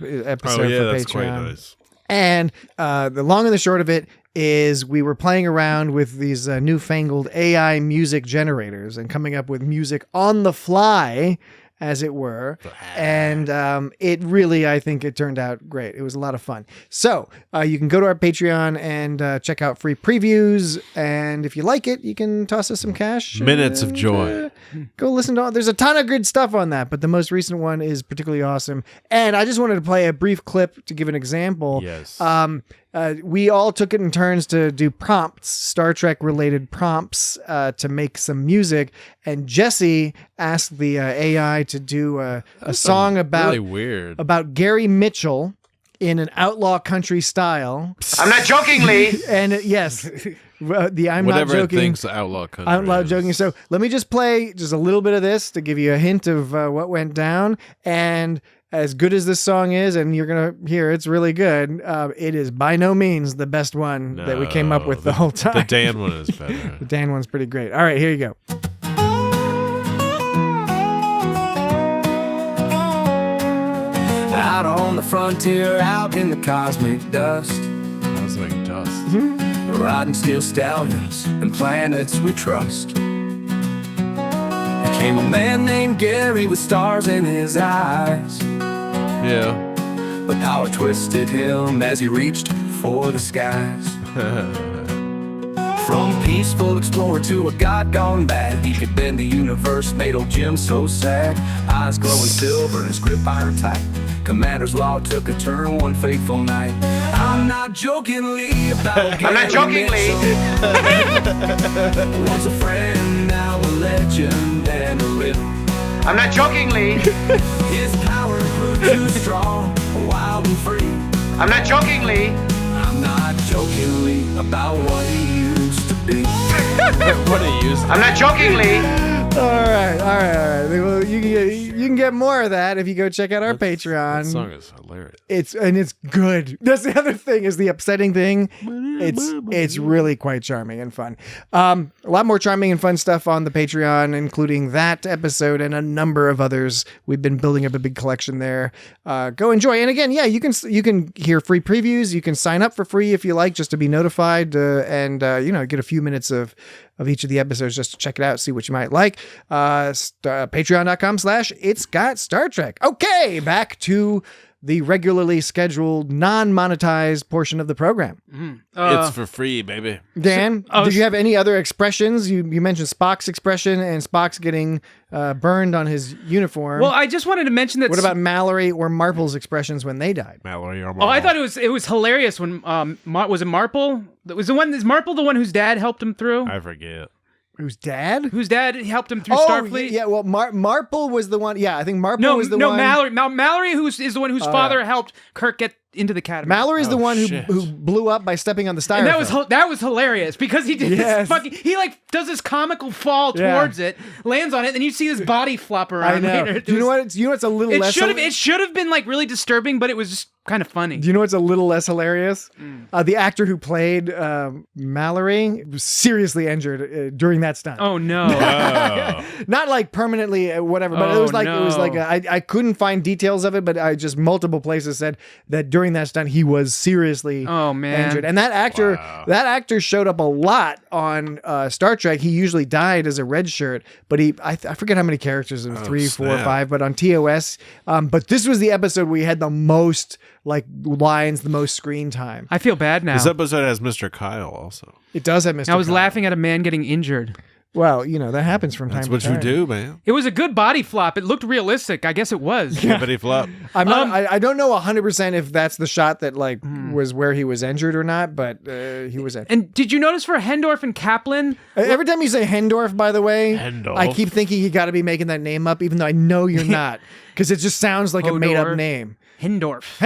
for that's Patreon. quite nice. And the long and the short of it is we were playing around with these newfangled AI music generators and coming up with music on the fly, as it were. And it really, I think it turned out great. It was a lot of fun. So you can go to our Patreon and check out free previews. And if you like it, you can toss us some cash. Minutes of and, joy. Go listen to there's a ton of good stuff on that, but the most recent one is particularly awesome. And I just wanted to play a brief clip to give an example. Yes. We all took it in turns to do prompts, Star Trek related prompts, to make some music. And Jesse asked the AI to do a song really weird about Gary Mitchell in an outlaw country style. I'm not joking, Lee. And yes, I'm whatever not joking. it thinks outlaw country I'm not is. joking. So let me just play just a little bit of this to give you a hint of what went down. And as good as this song is, and you're going to hear it's really good, it is by no means the best one that we came up with the whole time. The Dan one is better. The Dan one's pretty great. All right, here you go. Out on the frontier, out in the cosmic dust, I was like dust. riding steel stallions and planets we trust. Came a man named Gary with stars in his eyes. Yeah. But power twisted him as he reached for the skies. From peaceful explorer to a god gone bad, he could bend the universe, made old Jim so sad. Eyes glowing silver and his grip iron tight. Commander's law took a turn one fateful night. I'm not joking, Lee, about Gary I'm not joking, Lee. Once a friend, now a legend and a rhythm. I'm not joking, Lee. His power grew too strong, wild and free. I'm not joking, Lee. I'm not jokingly about what he used to be. What are you used to? I'm not joking, Lee. All right. Well, you can get more of that if you go check out our Patreon. That song is hilarious. It's good. That's the other thing, is the upsetting thing. It's really quite charming and fun. A lot more charming and fun stuff on the Patreon, including that episode and a number of others. We've been building up a big collection there. Go enjoy. And again, yeah, you can hear free previews. You can sign up for free if you like, just to be notified, and get a few minutes of each of the episodes just to check it out, see what you might like. Patreon.com/It's Got Star Trek. Okay, back to the regularly scheduled, non-monetized portion of the program. It's for free, baby. Dan, did you have any other expressions? You mentioned Spock's expression and Spock's getting burned on his uniform. Well, I just wanted to mention that. What about Mallory or Marple's expressions when they died? Mallory or Marple? Oh, I thought it was hilarious when was it Marple? Is Marple the one whose dad helped him through? I forget. Whose dad? Whose dad helped him through Starfleet? Yeah, well, Marple was the one. Yeah, I think Marple was the one. No, Mallory, is the one whose father helped Kirk get into the academy. Mallory's the one who blew up by stepping on the styrofoam. And that was hilarious because he did this he does this comical fall towards it, lands on it, and you see his body flop around. I know. Later. Do you know what? It's a little less. It should have been like really disturbing, but it was just kind of funny. Do you know what's a little less hilarious? The actor who played Mallory was seriously injured during that stunt. Oh no! Not like permanently, whatever. But it was like I couldn't find details of it, but I just multiple places said that during that stunt he was seriously injured. And that actor showed up a lot on Star Trek. He usually died as a red shirt, but I forget how many characters, 3, 4, 5, but on TOS. But this was the episode where he had the most lines, the most screen time. I feel bad now. This episode has Mr. Kyle also. It does have Mr. I was Kyle. laughing at a man getting injured. Well, that happens from time to time. That's what you do, man. It was a good body flop. It looked realistic. I guess it was. Body flop. I don't know 100% if that's the shot that was where he was injured or not, but he was injured. And did you notice for Hendorf and Kaplan? Every time you say Hendorf, by the way, Hendorf. I keep thinking you got to be making that name up, even though I know you're not, because it just sounds like a made-up name. Hendorf.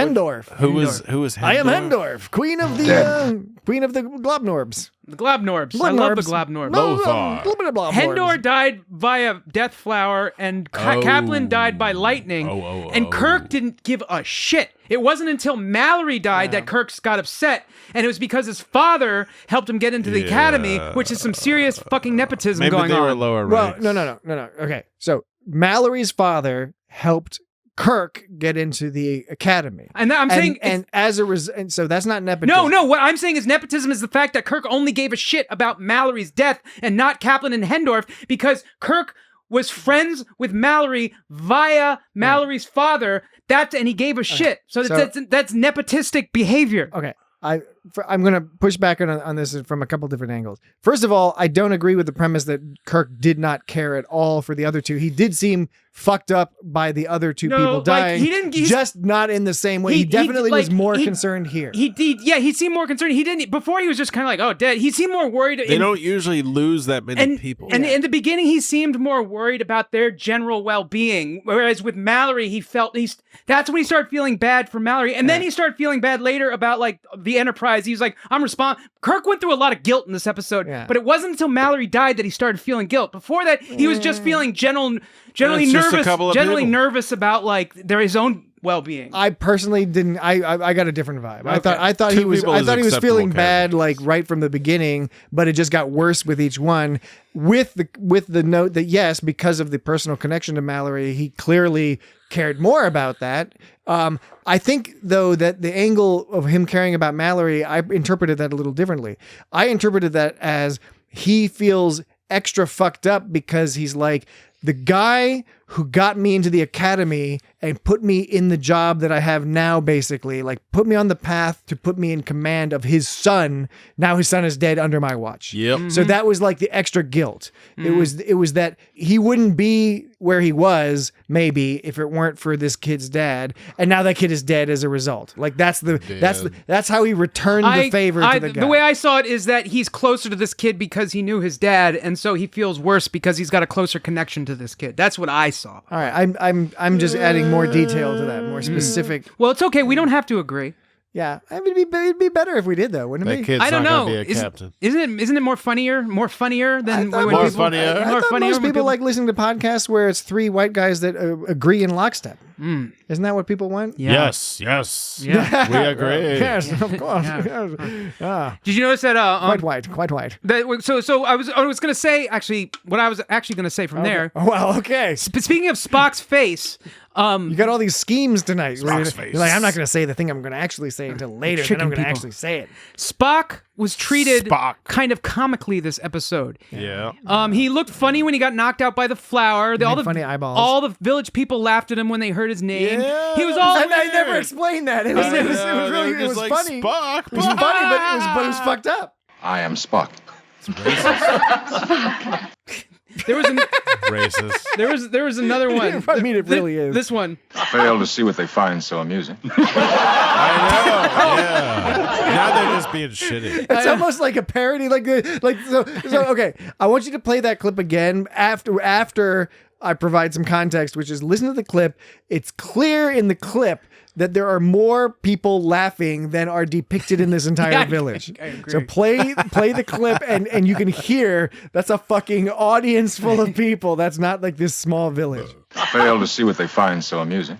Who was Hendorf? I am Hendorf, queen of the Globnorbs. The Globnorbs. I love the Globnorbs. Lothar. Hendor died via death flower, and Kaplan died by lightning. And Kirk didn't give a shit. It wasn't until Mallory died that Kirk got upset, and it was because his father helped him get into the academy, which is some serious fucking nepotism going on. Maybe they were lower ranks. Well, no. Okay, so Mallory's father helped Kirk get into the academy. And I'm saying... And as a result... So that's not nepotism. No. What I'm saying is nepotism is the fact that Kirk only gave a shit about Mallory's death and not Kaplan and Hendorf because Kirk was friends with Mallory via Mallory's father. And he gave a shit. So that's nepotistic behavior. Okay. I'm going to push back on this from a couple different angles. First of all, I don't agree with the premise that Kirk did not care at all for the other two. He did seem fucked up by the other two people dying. Just not in the same way. He definitely was more concerned here. He seemed more concerned. He didn't before. He was just kind of like, oh, dead. He seemed more worried. They don't usually lose that many people. And in the beginning, he seemed more worried about their general well-being. Whereas with Mallory, he felt that's when he started feeling bad for Mallory, and then he started feeling bad later about the Enterprise. He was like, Kirk went through a lot of guilt in this episode, but it wasn't until Mallory died that he started feeling guilt. Before that, he was just feeling generally nervous about his own well-being. I personally didn't. I got a different vibe. Okay. I thought he was feeling bad right from the beginning, but it just got worse with each one. With the note that yes, because of the personal connection to Mallory, he clearly cared more about that. I think though that the angle of him caring about Mallory, I interpreted that a little differently. I interpreted that as he feels extra fucked up because he's like, the guy who got me into the academy and put me in the job that I have now, basically, put me on the path to put me in command of his son. Now his son is dead under my watch. Yep. Mm-hmm. So that was the extra guilt. Mm-hmm. It was that he wouldn't be where he was maybe if it weren't for this kid's dad, and now that kid is dead as a result. That's how he returned the favor to the guy. The way I saw it is that he's closer to this kid because he knew his dad, and so he feels worse because he's got a closer connection to this kid. That's what I saw. All right, I'm just adding more detail to that, more specific. Well, it's okay. We don't have to agree. Yeah, I mean, it'd be better if we did, though, wouldn't it That be? kid's I don't not know. gonna be a captain. Isn't it more funnier than I when thought More people, funnier. I more thought funnier most when people like listening to podcasts where it's three white guys that agree in lockstep. Isn't that what people want? Yeah. Yes. Yeah. We agree. Yes, of course. Yeah. Did you notice that? Quite white. So I was going to say actually what I was actually going to say from there. Oh, well, okay. Speaking of Spock's face, You got all these schemes tonight. You're Spock's face. like, I'm not going to say the thing I'm going to actually say until later. Then Tricking I'm going to people. actually say it. Spock was treated Spock. kind of comically this episode. Yeah. He looked funny when he got knocked out by the flower. All the funny eyeballs. All the village people laughed at him when they heard his name. Yeah, He was all. And I never explained that. It was really It was like funny. Spock. It was funny, but it was fucked up. I am Spock. There was Racist. there was another one. I mean, it really is. This one. Fail to see what they find so amusing. I know. Yeah. Now they're just being shitty. It's almost like a parody, so. Okay, I want you to play that clip again after I provide some context, which is listen to the clip. It's clear in the clip that there are more people laughing than are depicted in this entire village. I agree. So play the clip and you can hear that's a fucking audience full of people. That's not like this small village. Fail to see what they find so amusing.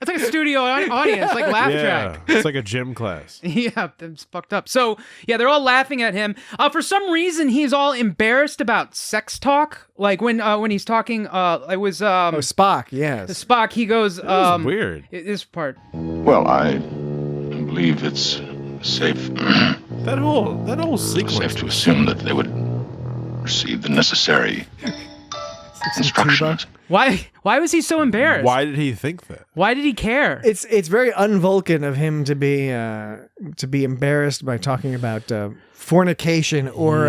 That's like a studio audience, like laugh track. It's like a gym class. Yeah, that's fucked up. So yeah, they're all laughing at him. For some reason, he's all embarrassed about sex talk. Like when he's talking, it was Spock, yes. the Spock. He goes, That was weird. This part. Well, I believe it's safe. That whole sequence. Safe to assume that they would receive the necessary instructions. Why was he so embarrassed? Why did he think that? Why did he care? It's very un-Vulcan of him to be embarrassed by talking about fornication or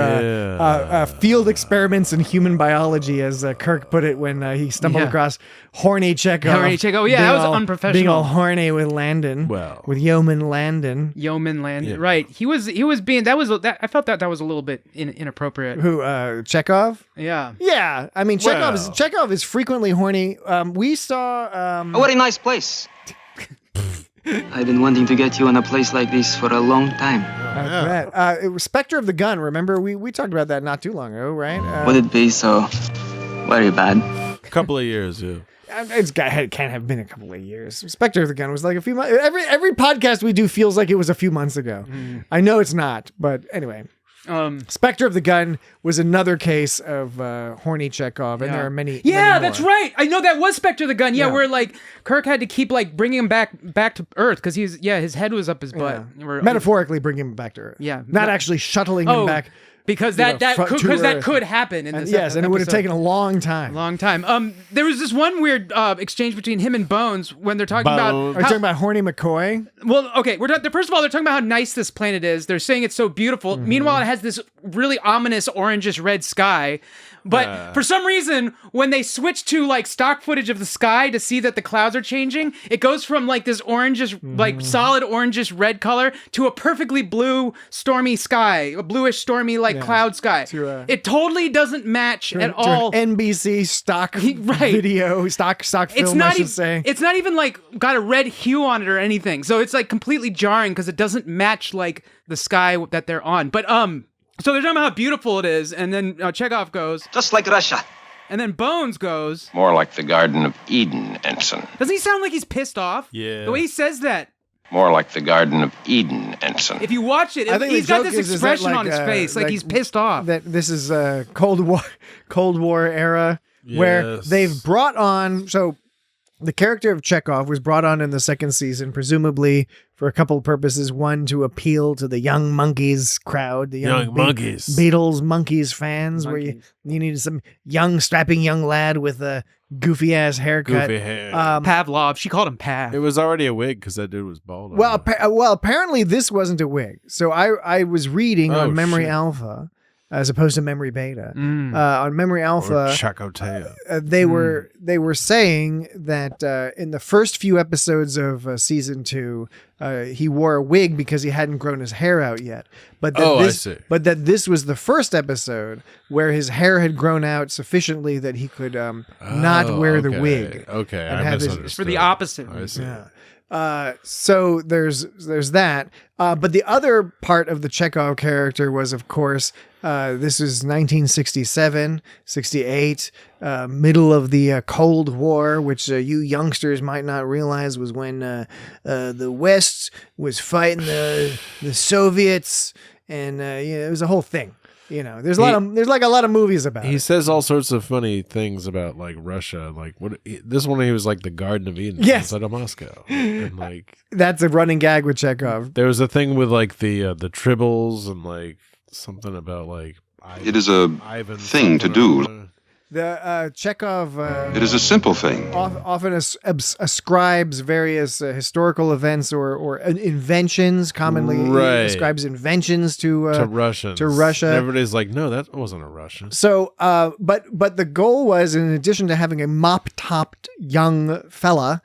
field experiments in human biology, as Kirk put it when he stumbled across horny Chekhov. Horny Chekhov. Yeah, that was unprofessional. Being all horny with Landon. Well. With Yeoman Landon. Yeoman Land. Yeah. Right. He was being I felt that was a little bit inappropriate. Who Chekhov? Yeah. Yeah, I mean Chekhov is frequently horny. We saw A very nice place. I've been wanting to get you in a place like this for a long time. I bet. It was Spectre of the Gun. Remember, we talked about that not too long ago, right? Would it be so very bad? A couple of years, yeah. It can't have been a couple of years. Spectre of the Gun was like a few months. Every podcast we do feels like it was a few months ago. I know it's not, but anyway. Spectre of the Gun was another case of horny Chekhov, and there are many. Yeah, many that's more. right. I know that was Spectre of the Gun. Yeah, Yeah. where like Kirk had to keep like bringing him back to Earth because his head was up his butt. Yeah. Metaphorically bring him back to Earth. Yeah. Not actually shuttling him back. Because to that Earth. could happen in this and it would have episode. taken a long time. Long time. There was this one weird exchange between him and Bones when they're talking about. Are you talking about horny McCoy? Well, okay. First of all, they're talking about how nice this planet is. They're saying it's so beautiful. Meanwhile, it has this really ominous orangish red sky. But for some reason, when they switch to like stock footage of the sky to see that the clouds are changing, it goes from like this orangish, like solid orangish red color to a perfectly blue, stormy sky, a bluish, stormy like cloud sky. It totally doesn't match at all. NBC stock video, stock film. I should say. It's not even like got a red hue on it or anything. So it's like completely jarring because it doesn't match like the sky that they're on. But so they're talking about how beautiful it is, and then Chekhov goes, Just like Russia. and then Bones goes, More like the Garden of Eden, Ensign. doesn't he sound like he's pissed off? Yeah. The way he says that. More like the Garden of Eden, Ensign. If you watch it, I think he's the got joke this is that, expression on his face, like he's pissed off. That this is a Cold War era where Yes. they've brought on. So the character of Chekhov was brought on in the second season, presumably for a couple of purposes. One, to appeal to the young monkeys crowd, the young monkeys. Beatles monkeys fans, where you needed some strapping young lad with a goofy ass haircut. Goofy hair. Pavlov, she called him Pav. It was already a wig because that dude was bald. Well, apparently this wasn't a wig. So I was reading on Memory shit. Alpha as opposed to memory beta. On memory Or alpha, Chakotay. they were saying that in the first few episodes of season 2, he wore a wig because he hadn't grown his hair out yet. But that I see. But that this was the first episode where his hair had grown out sufficiently that he could not wear the wig. Okay, and I have his- misunderstood. For the opposite. I see. So there's that. But the other part of the Chekhov character was, of course, this is 1967, 68, middle of the Cold War, which you youngsters might not realize was when the West was fighting the Soviets, and it was a whole thing. There's a lot of movies about He it. says all sorts of funny things about like Russia, like this one he was like the Garden of Eden Yes. outside of Moscow, and like That's a running gag with Chekhov. there was a thing with like the tribbles and like something about like It is a Ivan thing to do. The Chekhov It is a simple thing. often ascribes various historical events or inventions, commonly Right. ascribes inventions to Russians. to Russia. And everybody's like, no, that wasn't a Russian. So, but the goal was, in addition to having a mop-topped young fella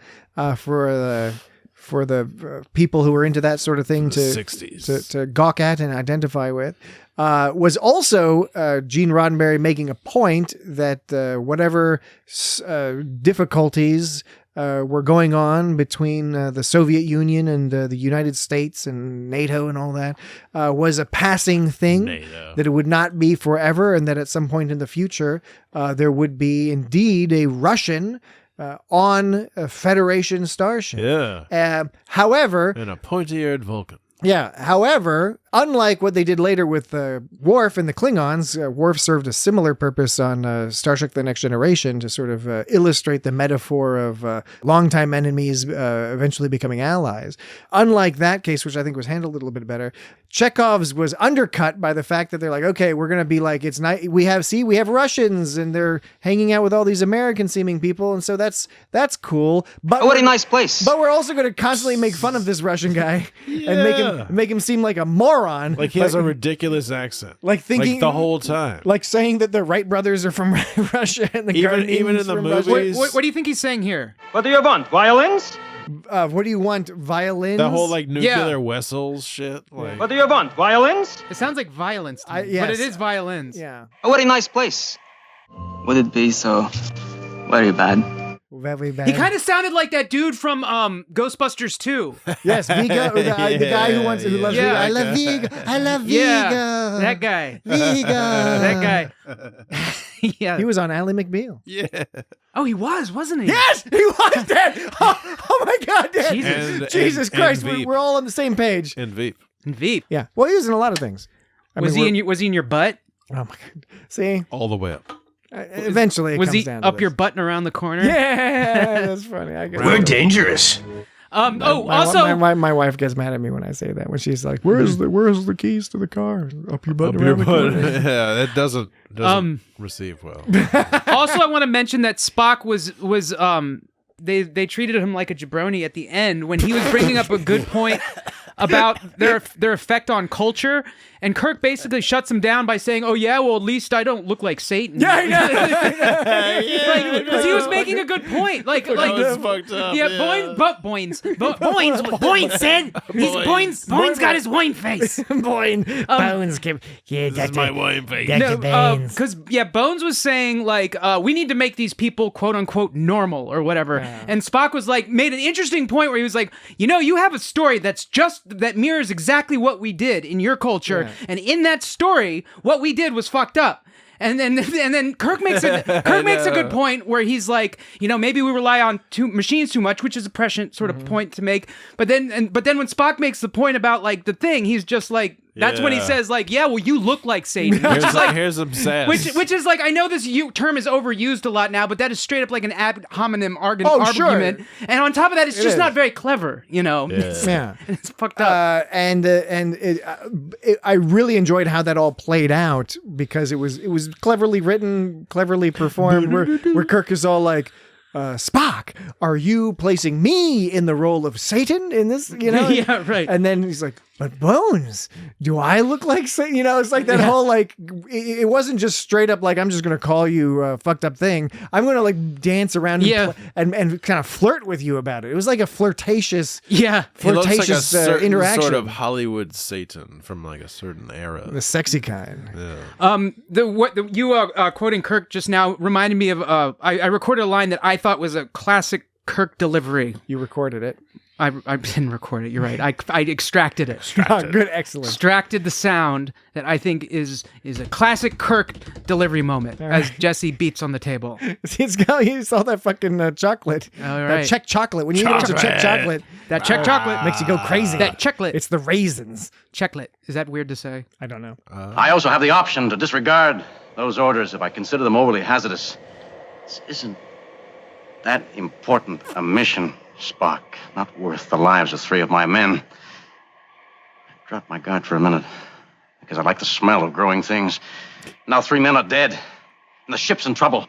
for the people who were into that sort of thing The to 60s. to gawk at and identify with, was also Gene Roddenberry making a point that whatever difficulties were going on between the Soviet Union and the United States and NATO and all that was a passing thing, that it would not be forever, and that at some point in the future there would be indeed a Russian on a Federation starship. Yeah. However, And a pointy-eared Vulcan. However, unlike what they did later with Worf and the Klingons, Worf served a similar purpose on Star Trek The Next Generation to sort of illustrate the metaphor of longtime enemies eventually becoming allies. Unlike that case, which I think was handled a little bit better, Chekhov's was undercut by the fact that they're like, okay, we're going to be like, it's nice. We have Russians and they're hanging out with all these American seeming people. And so that's cool. But What a nice place. But we're also going to constantly make fun of this Russian guy and make him seem like a moron. Like he has a ridiculous accent. Like thinking the whole time. Like saying that the Wright brothers are from Russia and the even in the from movies. Russia. What do you think he's saying here? What do you want? Violins? What do you want? Violins? The whole like nuclear Wessels shit. Like, What do you want? Violins? It sounds like violence to me, yes. but it is violins. Yeah. What a nice place. Would it be so very bad? Very bad. He kind of sounded like that dude from Ghostbusters 2. Yes, Vigo, the guy who loves Vigo. I love Vigo. I love Vigo. Yeah, that guy. Vigo. That guy. Yeah. He was on Ally McBeal. yeah. Oh, he was, wasn't he? Yes, he was dead. Oh my God, Dan. Jesus Christ, Veep. we're all on the same page. And Veep. And Veep. Yeah. Well, he was in a lot of things. Was he in your butt? Oh my God. See, All the way up. eventually it Was comes he down to up this. your butt and around the corner? Yeah, that's funny. I guess. We're dangerous. Also, my wife gets mad at me when I say that. When she's like, "Where's the keys to the car? Up your butt, Up around your the butt. corner." Yeah, that doesn't receive well. also, I want to mention that Spock was they treated him like a jabroni at the end when he was bringing up a good point about their effect on culture, and Kirk basically shuts him down by saying, "Oh yeah, well at least I don't look like Satan." Yeah, I know. Because he was making a good point. Like It's fucked up. yeah, Boynes said Boynes got his wine face. Bones give This is my wine face. Because Bones was saying like we need to make these people quote unquote normal or whatever, and Spock was like made an interesting point where he was like, you have a story that mirrors exactly what we did in your culture, and in that story, what we did was fucked up. And then Kirk makes a good point where he's like, maybe we rely on machines too much, which is a prescient sort of point to make. But then when Spock makes the point about like the thing, he's just like, that's when he says like, yeah, well, you look like Satan. Here's some sass. Which is like, I know this term is overused a lot now, but that is straight up like an ad hominem argument. Sure. And on top of that, it's just not very clever, Yeah. It's fucked up. I really enjoyed how that all played out because it was cleverly written, cleverly performed. where Kirk is all like, Spock, are you placing me in the role of Satan in this? Yeah, right. And then he's like, but Bones, do I look like, it's like that whole, like, it wasn't just straight up like, I'm just going to call you a fucked up thing. I'm going to like dance around and kind of flirt with you about it. It was like a flirtatious interaction. Sort of Hollywood Satan from like a certain era. The sexy kind. Yeah. You quoting Kirk just now reminded me of, I recorded a line that I thought was a classic Kirk delivery. You recorded it. I didn't record it. You're right. I extracted it. Good, excellent. Extracted the sound that I think is a classic Kirk delivery moment as Jesse beats on the table. You saw that fucking chocolate. All right. That Czech chocolate. When you eat a Czech chocolate, that Czech chocolate makes you go crazy. That checklet. It's the raisins. Checklet. Is that weird to say? I don't know. I also have the option to disregard those orders if I consider them overly hazardous. This isn't that important a mission, Spock. Not worth the lives of 3 of my men. I dropped my guard for a minute because I like the smell of growing things. Now 3 men are dead, and the ship's in trouble.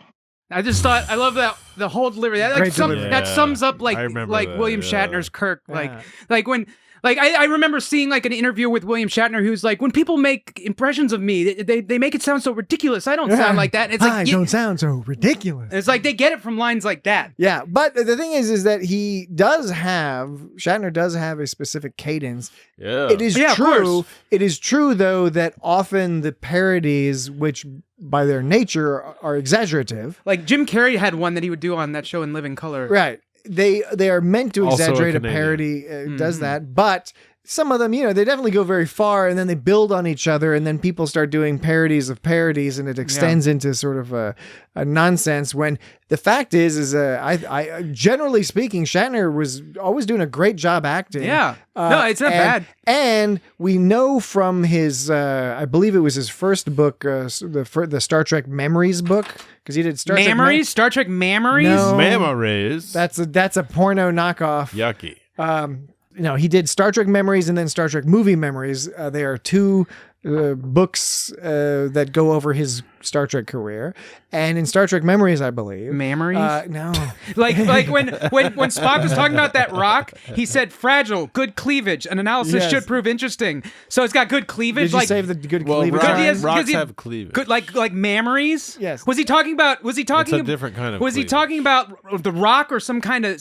I just thought, I love that, the whole delivery. That sums up like William Shatner's Kirk. Like when... Like, I remember seeing, like, an interview with William Shatner who's like, when people make impressions of me, they make it sound so ridiculous. I don't sound like that. And it's like, I don't sound so ridiculous. It's like they get it from lines like that. Yeah, but the thing is that Shatner does have a specific cadence. Yeah. It is true. It is true, though, that often the parodies, which by their nature are exaggerative. Like, Jim Carrey had one that he would do on that show In Living Color. Right. They are meant to Also exaggerate. a A parody does that, but some of them, they definitely go very far, and then they build on each other, and then people start doing parodies of parodies, and it extends into sort of a nonsense. When the fact is I generally speaking, Shatner was always doing a great job acting. Yeah, no, it's not bad. And we know from his, I believe it was his first book, the Star Trek Memories book, because he did Star Trek Star Trek Memories. No, Memories. That's a porno knockoff. Yucky. He did Star Trek Memories and then Star Trek Movie Memories. They are 2 books that go over his Star Trek career. And in Star Trek Memories, I believe. Memories? No. like when Spock was talking about that rock, he said fragile, good cleavage. An analysis should prove interesting. So it's got good cleavage. Did you save the good cleavage? Rocks have cleavage. Good, like memories? Yes. Was he talking about? It's a different kind of. Was he talking about the rock or some kind of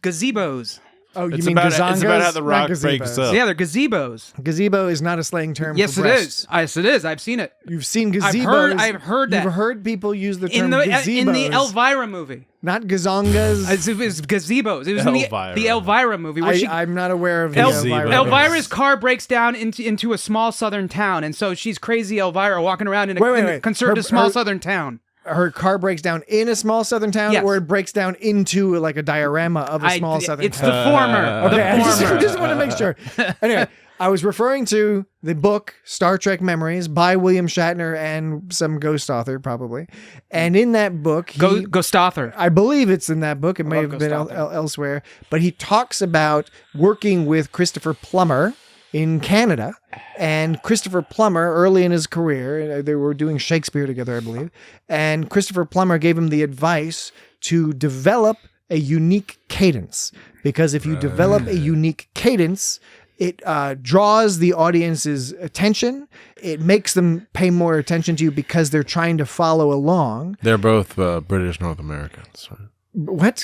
gazebos? Oh, you It's mean about gazongas? it's about how the Not rock gazebos. breaks up. Yeah, they're gazebos. Gazebo is not a slang term. Yes, for it breasts. is. Yes, it is. I've seen it. You've seen gazebos. I've heard that. You've heard people use the term in gazebos. the Elvira movie. Not gazongas. It was gazebos. It was in the Elvira movie. Where I'm not aware of the Elvira. Elvira's car breaks down into a small southern town, and so she's crazy Elvira walking around in a conservative small southern town. Her car breaks down in a small southern town, or it breaks down into like a diorama of a small southern town? It's the former. Okay, I just want to make sure. Anyway, I was referring to the book Star Trek Memories by William Shatner and some ghost author, probably. And in that book, ghost author, I believe it's in that book. It may have been elsewhere, but he talks about working with Christopher Plummer in Canada. And Christopher Plummer, early in his career, they were doing Shakespeare together, I believe. And Christopher Plummer gave him the advice to develop a unique cadence. Because if you develop a unique cadence, it draws the audience's attention. It makes them pay more attention to you because they're trying to follow along. They're both British North Americans. Right?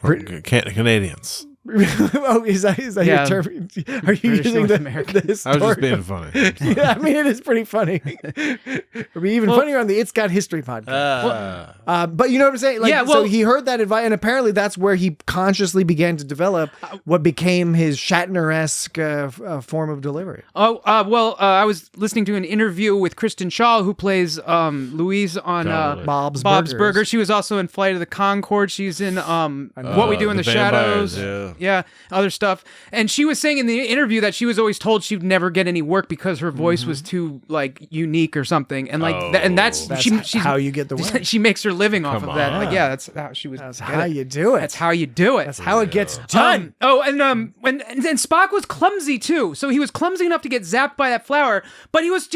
What? Canadians. Oh, is that your term? Are you British using North Americans. I was just being funny. Yeah, I mean, it is pretty funny. It'd be even funnier on the It's Got History podcast. But you know what I'm saying? So he heard that advice, and apparently that's where he consciously began to develop what became his Shatner-esque form of delivery. I was listening to an interview with Kristen Shaw, who plays Louise on Bob's Burgers. She was also in Flight of the Conchords. She's in What We Do in the Shadows. Yeah, other stuff. And she was saying in the interview that she was always told she'd never get any work because her voice was too unique or something. And that's she's how you get the work. She makes her living off of that. That's how she was. That's how you do it. That's how you do it. That's how it gets done. And Spock was clumsy too. So he was clumsy enough to get zapped by that flower, but he just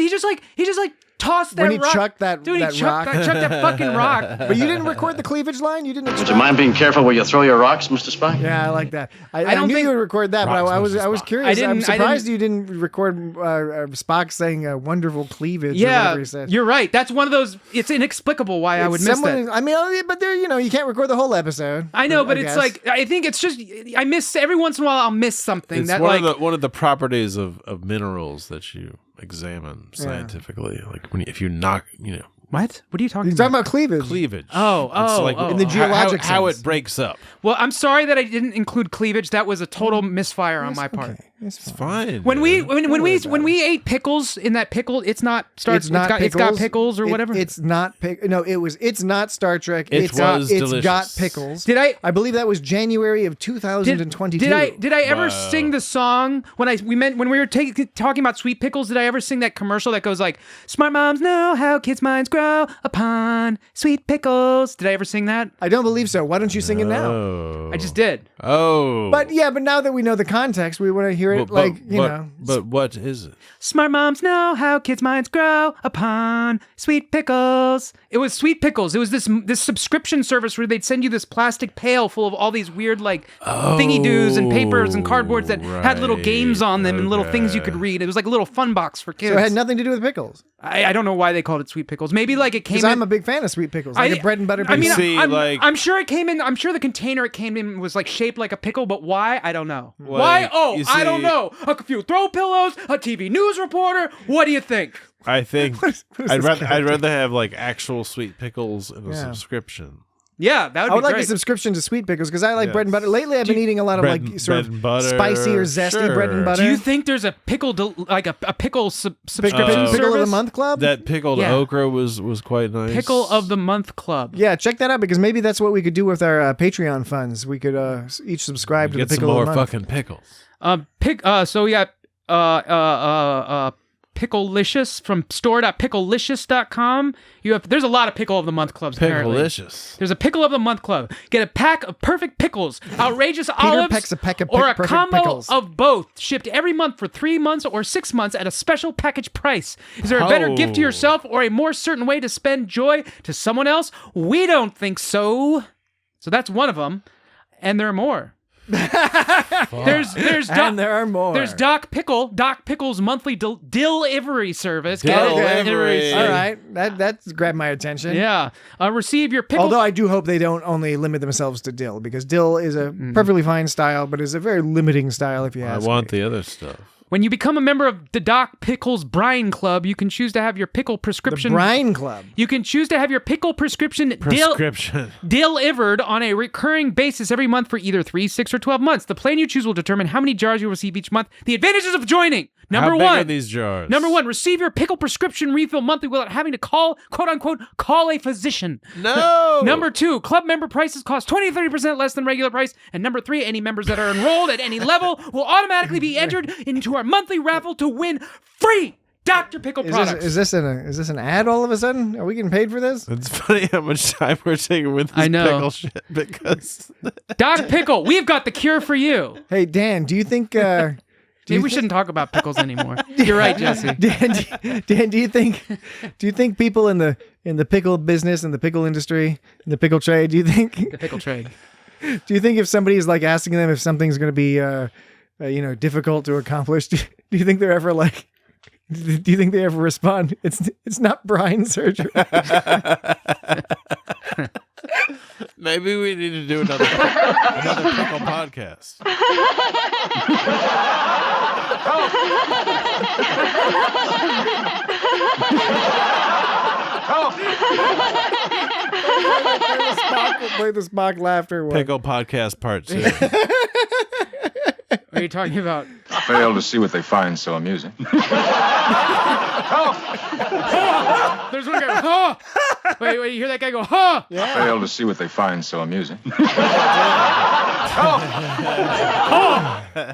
toss that when he rock. chucked that Dude, that he rock. chucked that fucking rock. But you didn't record the cleavage line. You didn't. Would you mind being careful where you throw your rocks, Mr. Spock? Yeah, I like that. I don't knew think- you would record that, but I was curious. I'm surprised you didn't record Spock saying a wonderful cleavage. Or whatever he said. You're right. That's one of those. It's inexplicable why I would miss that. I mean, but there, you can't record the whole episode. I know, but I it's guess. like I think it's just I miss every once in a while. I'll miss something It's that one of the properties of minerals that you examine scientifically. Like if you knock, What? What are you talking You're about? talking about cleavage. Cleavage. Oh, in the geologic how sense. it breaks up. Well, I'm sorry that I didn't include cleavage. That was a total misfire on my part. Okay, It's fine. When we ate pickles in that pickle, it's got pickles or whatever. It's not it's not Star Trek. It's delicious. got pickles. I believe that was January of 2022. Did I ever sing the song when we were talking about sweet pickles? Did I ever sing that commercial that goes like, "Smart moms know how kids' minds grow upon sweet pickles"? Did I ever sing that? I don't believe so. Why don't you sing it now? I just did. Oh. But now that we know the context, we want to hear it But what is it? Smart moms know how kids' minds grow upon sweet pickles. It was Sweet Pickles. It was this subscription service where they'd send you this plastic pail full of all these weird thingy doos and papers and cardboards that had little games on them and little things you could read. It was like a little fun box for kids. So it had nothing to do with pickles. I don't know why they called it Sweet Pickles. Maybe it came because I'm a big fan of sweet pickles, like a bread and butter. I mean, pickle. I'm sure it came in. I'm sure the container it came in was shaped like a pickle, but why? I don't know. Well, why? Oh, you I don't see- know. A few throw pillows, a TV news reporter. What do you think? I think what is I'd this rather have actual sweet pickles in a subscription. Yeah, that would be I would like great. a subscription to sweet pickles because I like Yes. bread and butter. Lately, I've been eating a lot of bread and butter, spicy or zesty bread and sure. butter. Do you think there's a pickle, a pickle subscription pickle service? of the month club? That pickled Yeah. okra was quite nice. Pickle of the month club. Yeah, check that out because maybe that's what we could do with our Patreon funds. We could each subscribe to the Get some pickle more of the month. fucking pickles. So we got Picklelicious from store.picklelicious.com. There's a lot of pickle of the month clubs. Apparently. Picklelicious. There's a pickle of the month club. Get a pack of perfect pickles, outrageous olives, pecks a peck of or a perfect combo pickles. of both, shipped every month for 3 months or 6 months at a special package price. Is there a better gift to yourself or a more certain way to spend joy to someone else? We don't think so. So that's one of them, and there are more. There's And there are more. There's Doc Pickle's monthly delivery service. Delivery. All right, that's grabbed my attention. Yeah. Receive your pickle. Although I do hope they don't only limit themselves to dill because dill is a perfectly fine style, but is a very limiting style if you I ask want me. the other stuff. When you become a member of the Doc Pickles Brine Club, you can choose to have your pickle prescription. The Brine Club. You can choose to have your pickle prescription delivered on a recurring basis every month for either 3, 6, or 12 months. The plan you choose will determine how many jars you'll receive each month. The advantages of joining. How big are these jars? Number 1, receive your pickle prescription refill monthly without having to call a physician. No. Number 2, club member prices cost 20 to 30% less than regular price. And number 3, any members that are enrolled at any level will automatically be entered into our monthly raffle to win free Dr. Pickle products. Is this an ad all of a sudden? Are we getting paid for this? It's funny how much time we're taking with this I know. pickle shit because Doc Pickle, we've got the cure for you. Hey Dan, do you think? Maybe we shouldn't talk about pickles anymore. You're right, Jesse. Dan, do you think people in the pickle business, in the pickle industry, in the pickle trade, do you think The pickle trade. Do you think if somebody's asking them if something's going to be difficult to accomplish, do you think they're ever do you think they ever respond? It's not brine surgery. maybe we need to do another pickle podcast. Play the Spock laughter one. Pickle podcast part 2. What are you talking about? Fail to see what they find so amusing. There's one guy. Huh? Wait, you hear that guy go, huh? Yeah. Fail to see what they find so amusing.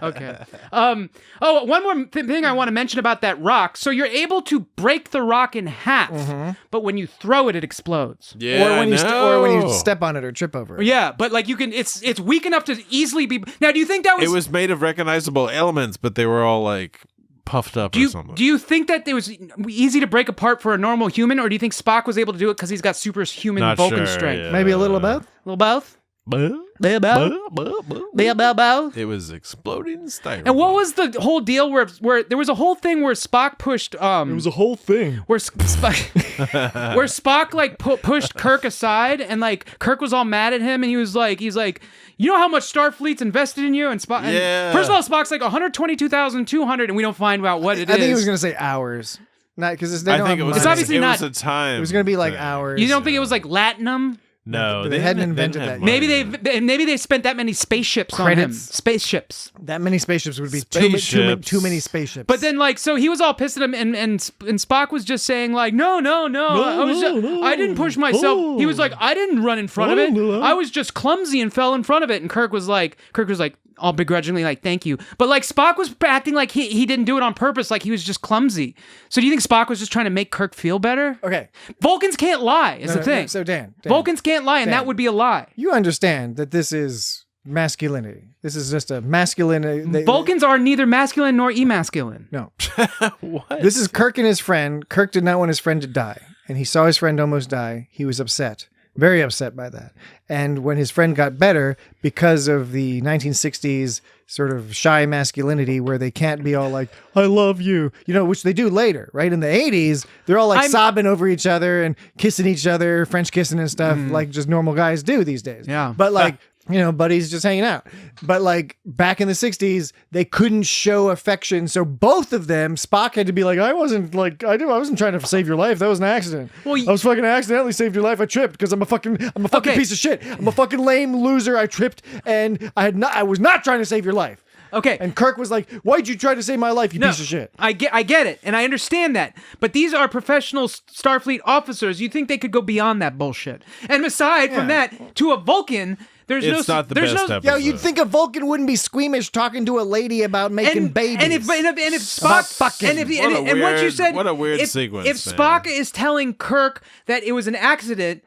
Okay. One more thing I want to mention about that rock. So you're able to break the rock in half, but when you throw it, it explodes. Yeah, or when you step on it or trip over it. Yeah, but you can. It's weak enough to easily be. Now, do you think that was? It was made of recognizable elements, but they were all puffed up Do or something. you think that it was easy to break apart for a normal human, or do you think Spock was able to do it because he's got superhuman Not Vulcan sure, strength? yeah. Maybe a little of both. A little both? It was exploding styrofoam. And what was the whole deal where there was a whole thing where Spock pushed It was a whole thing. where Spock where Spock like pushed Kirk aside, and like Kirk was all mad at him, and he's like you know how much Starfleet's invested in you, and Spock. Yeah. First of all, Spock's like 122,200, and we don't find out what it is. I think he was going to say hours. Not because I think it was. It's obviously it not- was a time. It was going to be like thing. hours. You don't think it was like latinum? No, They hadn't invented that yet. Maybe they spent that many spaceships on him. Credits. Spaceships. That many spaceships would be Spaceships. too many spaceships. But then, like, so he was all pissed at him, and Spock was just saying, like, no, I didn't push myself. He was like, I didn't run in front of it. I was just clumsy and fell in front of it. And Kirk was like, all begrudgingly, like, thank you. But like, Spock was acting like he didn't do it on purpose, like he was just clumsy. So do you think Spock was just trying to make Kirk feel better? Okay. Vulcans can't lie, is the thing. So Dan, Vulcans can't lie, and Dan. that would be a lie. you understand that this is masculinity. This is just a masculine. Vulcans are neither masculine nor emasculine. No. What? This is Kirk and his friend. Kirk did not want his friend to die, and he saw his friend almost die. He was upset, very upset by that. And when his friend got better, because of the 1960s sort of shy masculinity where they can't be all like, I love you, which they do later, right? In the 80s, they're all like sobbing over each other and kissing each other, French kissing and stuff, like just normal guys do these days. Yeah. But like, buddies just hanging out. But like back in the 60s, they couldn't show affection. So both of them, Spock had to be like, I wasn't trying to save your life. That was an accident. Well, I was fucking accidentally saved your life. I tripped because I'm a fucking Okay. piece of shit. I'm a fucking lame loser. I tripped and I was not trying to save your life. Okay. And Kirk was like, why'd you try to save my life, you piece of shit? I get it, and I understand that. But these are professional Starfleet officers. You think they could go beyond that bullshit? And aside from that, to a Vulcan, there's It's not the best episode. Yo, you'd think a Vulcan wouldn't be squeamish talking to a lady about making babies. And if Spock, About fucking. and what you said, what a weird if, sequence, If man. Spock is telling Kirk that it was an accident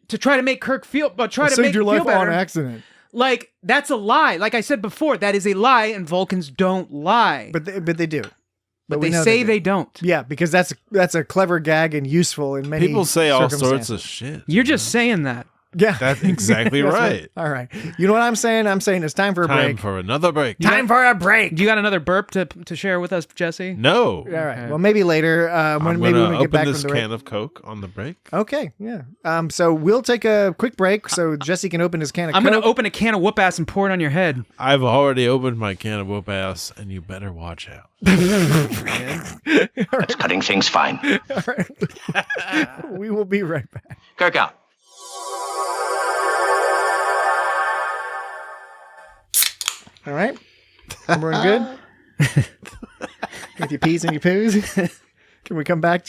to try to make Kirk feel, but try to saved make your him life feel better, on accident. like that's a lie. Like I said before, that is a lie, and Vulcans don't lie. But they do. But we they know say do. they don't. Yeah, because that's a clever gag and useful in many People say all sorts circumstances. of shit. You're just saying that. Yeah. That's exactly That's right. All right. You know what I'm saying? I'm saying it's time for a Time break. for another break. Time for a break. Do you got another burp to share with us, Jesse? No. All right. Well, maybe later. When we get back this from the break. can of Coke on the break. Okay. Yeah. So we'll take a quick break so Jesse can open his can of I'm Coke. going to open a can of whoop ass and pour it on your head. I've already opened my can of whoop ass, and you better watch out. That's cutting things fine. All right. We will be right back. Kirk out. All right. Everyone good? With your peas and your poos? Can we come back?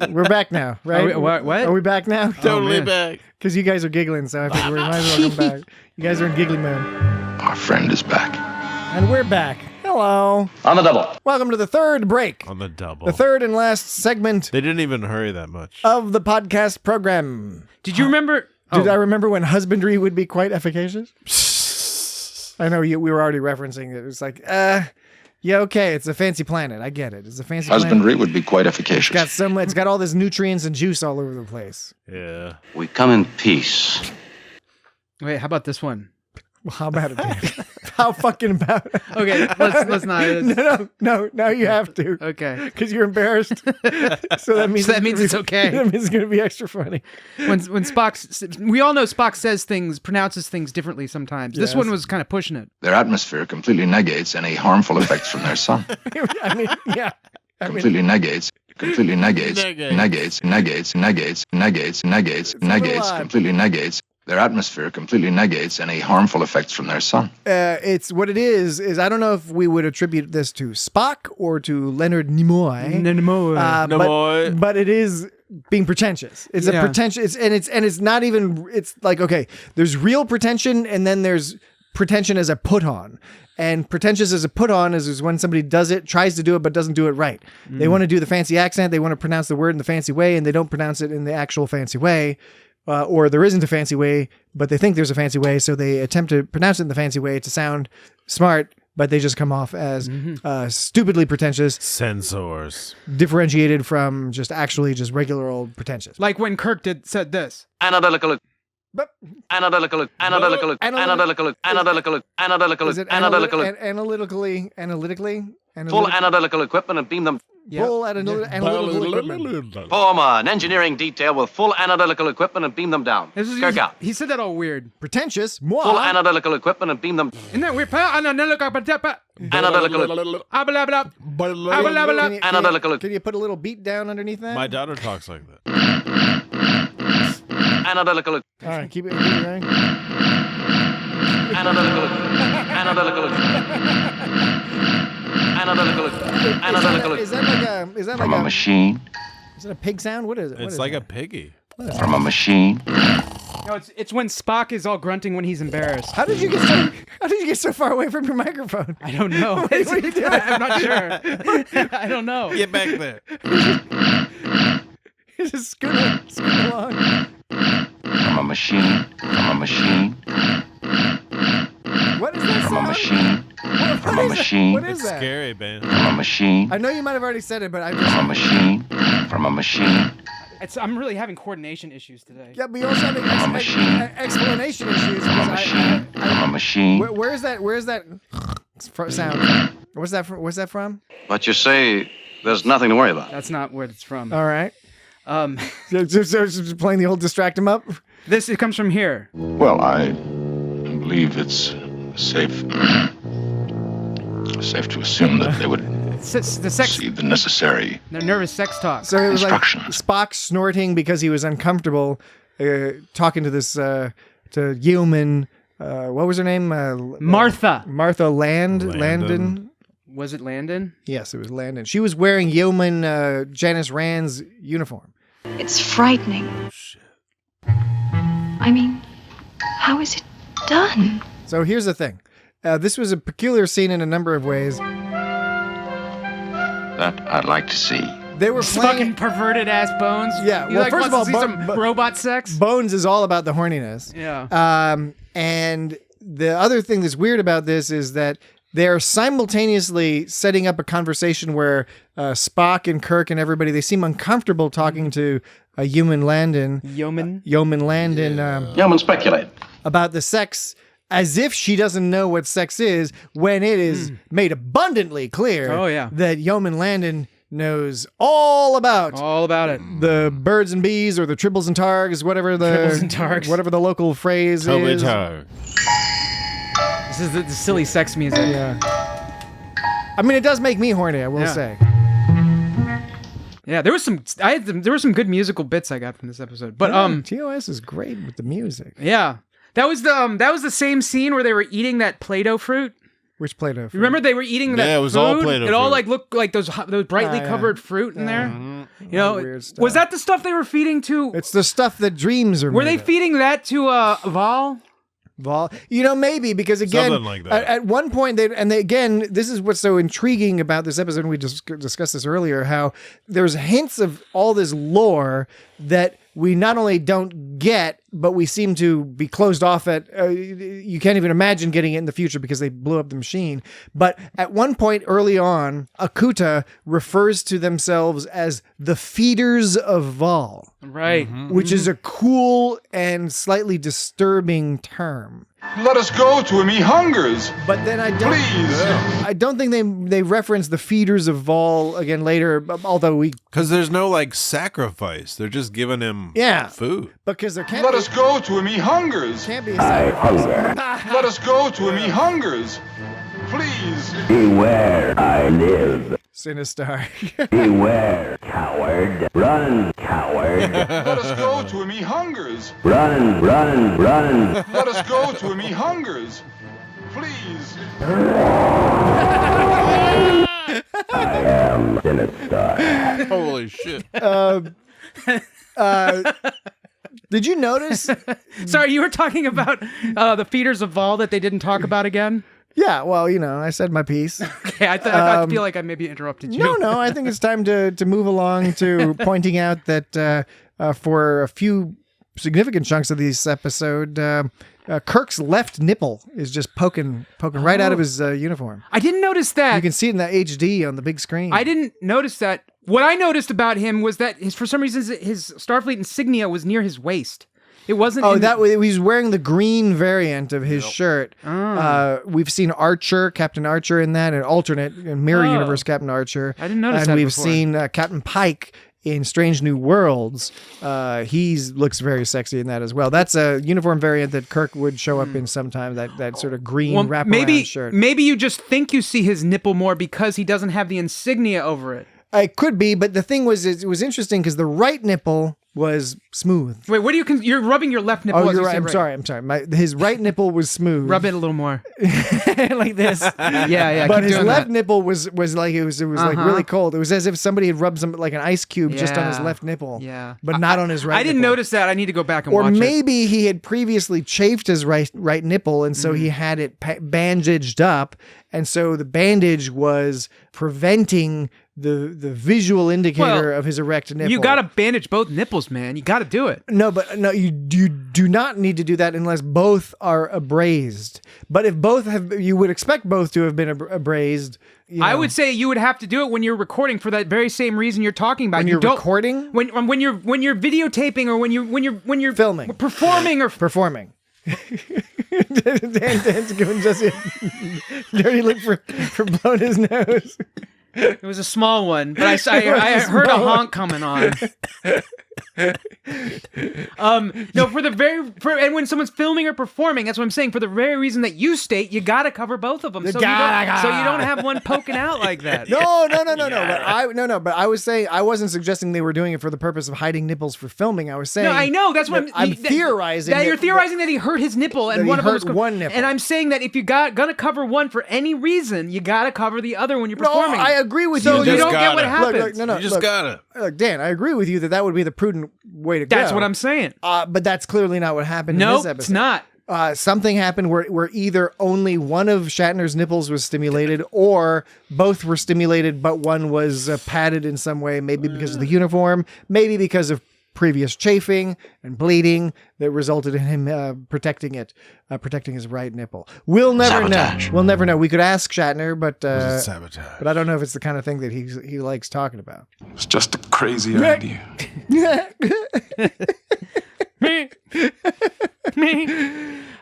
We're back now, right? Are we- what? Are we back now? Totally back. Because you guys are giggling, so I think we might as well come back. You guys are in giggly mode. Our friend is back. And we're back. Hello. On the double. Welcome to the third break. On the double. The third and last segment They didn't even hurry that much. of the podcast program. Did you remember? Did I remember when husbandry would be quite efficacious? I know we were already referencing it. It's like, yeah, okay, it's a fancy planet. I get it. It's a fancy Husbandry planet. would be quite efficacious. It's got all this nutrients and juice all over the place. Yeah. We come in peace. Wait, how about this one? Well, how about it, Dan? How fucking about it? Okay, let's not. No, now you have to. Okay. Because you're embarrassed. So that means it's okay. That means it's going to be extra funny. When we all know Spock pronounces things differently sometimes. This Yes. one was kind of pushing it. Their atmosphere completely negates any harmful effects from their sun. I mean, yeah. Completely negates, completely negates, negates, completely negates. Their atmosphere completely negates any harmful effects from their sun. It's what it is I don't know if we would attribute this to Spock or to Leonard Nimoy. But it is being pretentious. It's a pretentious, and it's not even. It's like, okay, there's real pretension, and then there's pretension as a put on. And pretentious as a put on is when somebody tries to do it, but doesn't do it right. They want to do the fancy accent. They want to pronounce the word in the fancy way, and they don't pronounce it in the actual fancy way. Or there isn't a fancy way, but they think there's a fancy way, so they attempt to pronounce it in the fancy way to sound smart, but they just come off as stupidly pretentious, Sensors. differentiated from just actually just regular old pretentious. Like when Kirk said this. Analytical. But Analytical. Is it analytically? Full analytical equipment and beam them. Full analytical equipment. Form an engineering detail with full analytical equipment and beam them down. Kirk out. He said that all weird. Pretentious. Moi. Full analytical equipment and beam them. Isn't that weird? Analytical. Analytical. Can you put a little beat down underneath that? My daughter talks like that. Analytical. All right, keep it going. Analytical. Analytical. Analytical. Is that like From a machine. Is it a pig sound? What is it? It's like a piggy. From a machine. No, it's when Spock is all grunting when he's embarrassed. How did you get so far away from your microphone? I don't know. What are you doing? I'm not sure. I don't know. Get back there. Just scoot along. From a machine. From a machine. What is that From a sound? machine. From a machine. What is It's that? scary, man. From a machine. I know you might have already said it, but I From a just... machine. From a machine. I'm really having coordination issues today. Yeah, but you also have From a machine. explanation issues. From a machine. From a machine. Where's that sound? What's that from? But you say there's nothing to worry about. That's not where it's from. All right. Um, just playing the old distract him up. it comes from here. Well, I believe it's safe to assume that they would The sex, see the necessary the nervous sex talk. So it was like instructions. Spock snorting because he was uncomfortable talking to this to Yeoman. What was her name? Martha. Martha Landon. Was it Landon? Yes, it was Landon. She was wearing Yeoman Janice Rand's uniform. It's frightening. Oh, shit. I mean, how is it done? So here's the thing. This was a peculiar scene in a number of ways. That I'd like to see. They were Fucking playing. perverted ass Bones. Yeah, He well, like first wants of all, to see some robot sex. Bones is all about the horniness. Yeah. And the other thing that's weird about this is that they're simultaneously setting up a conversation where Spock and Kirk and everybody, they seem uncomfortable talking to Yeoman Landon. Yeoman Landon. Yeoman speculate. About the sex, as if she doesn't know what sex is, when it is made abundantly clear that Yeoman Landon knows all about it. The birds and bees, or the tribbles and targs, whatever the local phrase is. This is the silly sex music. Yeah. I mean, it does make me horny, I will say. Yeah, there was some good musical bits I got from this episode. But TOS is great with the music. Yeah. That was the same scene where they were eating that Play-Doh fruit. Which Play-Doh fruit? Remember they were eating that Yeah, it was food? all Play-Doh It all fruit. like looked like those brightly covered fruit in there. You know, weird stuff. was that the stuff they were feeding to? It's the stuff that dreams are Were made they of. feeding that to Val? Maybe, because again, Something like that. at one point, this is what's so intriguing about this episode, and we just discussed this earlier, how there's hints of all this lore that we not only don't get, but we seem to be closed off at. You can't even imagine getting it in the future because they blew up the machine. But at one point early on, Akuta refers to themselves as the feeders of Val. Right. Which is a cool and slightly disturbing term. Let us go to him. He hungers. But then I don't think they reference the feeders of Val again later, although because there's no like sacrifice. They're just giving him food. Because there can't Let us go to him. He hungers. Can't be a sacrifice. Let us go to him. He hungers. Please. Beware, I live. Sinistar. Beware, coward. Run, coward. Let us go to him. He hungers. Run, run, run. Let us go to him. He hungers. Please. I am Sinistar. Holy shit. Did you notice? Sorry, you were talking about the feeders of Val that they didn't talk about again? Yeah, well, I said my piece. Okay, I feel like I maybe interrupted you. No, I think it's time to move along to pointing out that for a few significant chunks of this episode, Kirk's left nipple is just poking right out of his uniform. I didn't notice that. You can see it in the HD on the big screen. I didn't notice that. What I noticed about him was that for some reason his Starfleet insignia was near his waist. It wasn't. He's wearing the green variant of his shirt. We've seen Archer, Captain Archer, in that, an alternate mirror universe Captain Archer. I didn't notice that. And we've before. seen Captain Pike in Strange New Worlds. He looks very sexy in that as well. That's a uniform variant that Kirk would show up in sometime. That sort of green wraparound shirt. Maybe you just think you see his nipple more because he doesn't have the insignia over it. It could be, but the thing was, it was interesting because the right nipple was smooth. Wait, what do you're rubbing your left nipple? Oh, as you're you right. say I'm sorry. His right nipple was smooth. Rub it a little more. Like this. Yeah. But keep his doing left that. nipple was like it was like really cold. It was as if somebody had rubbed like an ice cube just on his Yeah. left nipple. Yeah. But not on his right. I didn't nipple. notice that. I need to go back and Or watch it. maybe he had previously chafed his right nipple, and so he had it bandaged up, and so the bandage was preventing the visual indicator of his erect nipple. You got to bandage both nipples, man. You got to do it. No, you do not need to do that unless both are abrased. But if both have, you would expect both to have been abrased. I would say you would have to do it when you're recording for that very same reson you're talking about. When you're recording, when you're videotaping, or when you're filming, performing, or performing. Dan's giving Jesse a dirty look for blowing his nose. It was a small one, but I heard a honk coming on. No, and when someone's filming or performing, that's what I'm saying. For the very reason that you state, you got to cover both of them, so you don't have one poking out like that. No. But I was saying I wasn't suggesting they were doing it for the purpose of hiding nipples for filming. I was saying. No, I know that's what I'm theorizing. That you're theorizing that he hurt his nipple, and one of them was one nipple. And I'm saying that if you gonna cover one for any reason, you got to cover the other when you're performing. No, I agree with so you. you don't get what happens. You just gotta. Look, Dan, I agree with you that would be the prudent way to go. That's what I'm saying. But that's clearly not what happened in this episode. It's not. Something happened where either only one of Shatner's nipples was stimulated, or both were stimulated, but one was padded in some way, maybe because of the uniform, maybe because of previous chafing and bleeding that resulted in him protecting his right nipple. We'll never know. We'll never know. We could ask Shatner, but sabotage. But I don't know if it's the kind of thing that he likes talking about. It's just a crazy idea.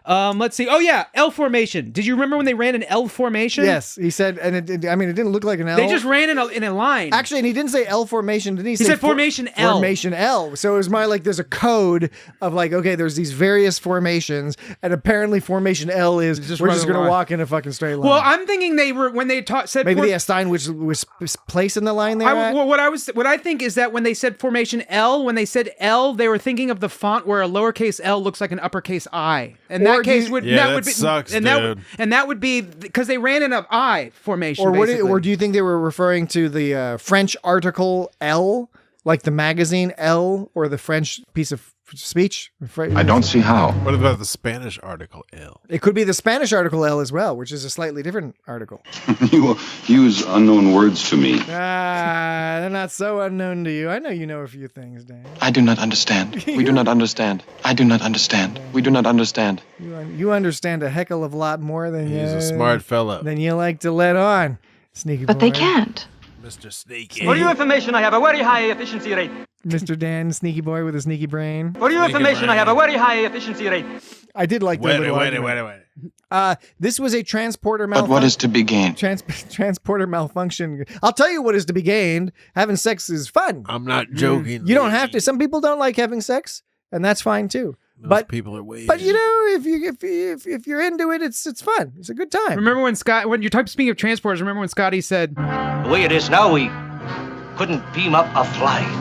Let's see. Oh yeah, L formation. Did you remember when they ran an L formation? Yes, he said, and it didn't look like an L. They just ran in a line. Actually, and he didn't say L formation. Didn't he? He said formation L. Formation L. So it was there's a code of like, okay, there's these various formations, and apparently formation L is we're just going to walk in a fucking straight line. Well, I'm thinking they were when they said maybe they assigned which was place in the line there. What I think is that when they said formation L, when they said L, they were thinking of the font where a lowercase L looks like an uppercase I. And that case would sucks, and dude. that would be because they ran in an I formation. Or do you think they were referring to the French article L, like the magazine L, or the French piece of speech? I don't see how. What about the Spanish article L? It could be the Spanish article L as well, which is a slightly different article. You use unknown words to me. They're not so unknown to you. I know you know a few things, Dan. I do not understand. We do not understand. I do not understand. We do not understand. You understand a heckle of lot more than He's a smart fellow. than you like to let on, Sneaky But boy. they can't. Mr. Sneaky. For your information, I have a very high efficiency rate. Mr. Dan, sneaky boy with a sneaky brain. For your information, I have a very high efficiency rate. I did like that little argument. This was a transporter malfunction. But what is to be gained? Transporter malfunction. I'll tell you what is to be gained. Having sex is fun. I'm not joking. You don't have to. Some people don't like having sex, and that's fine too. But people are waiting. But you know, if you're into it, it's fun. It's a good time. Remember when speaking of transporters, remember when Scotty said, "The way it is now, we couldn't beam up a fly."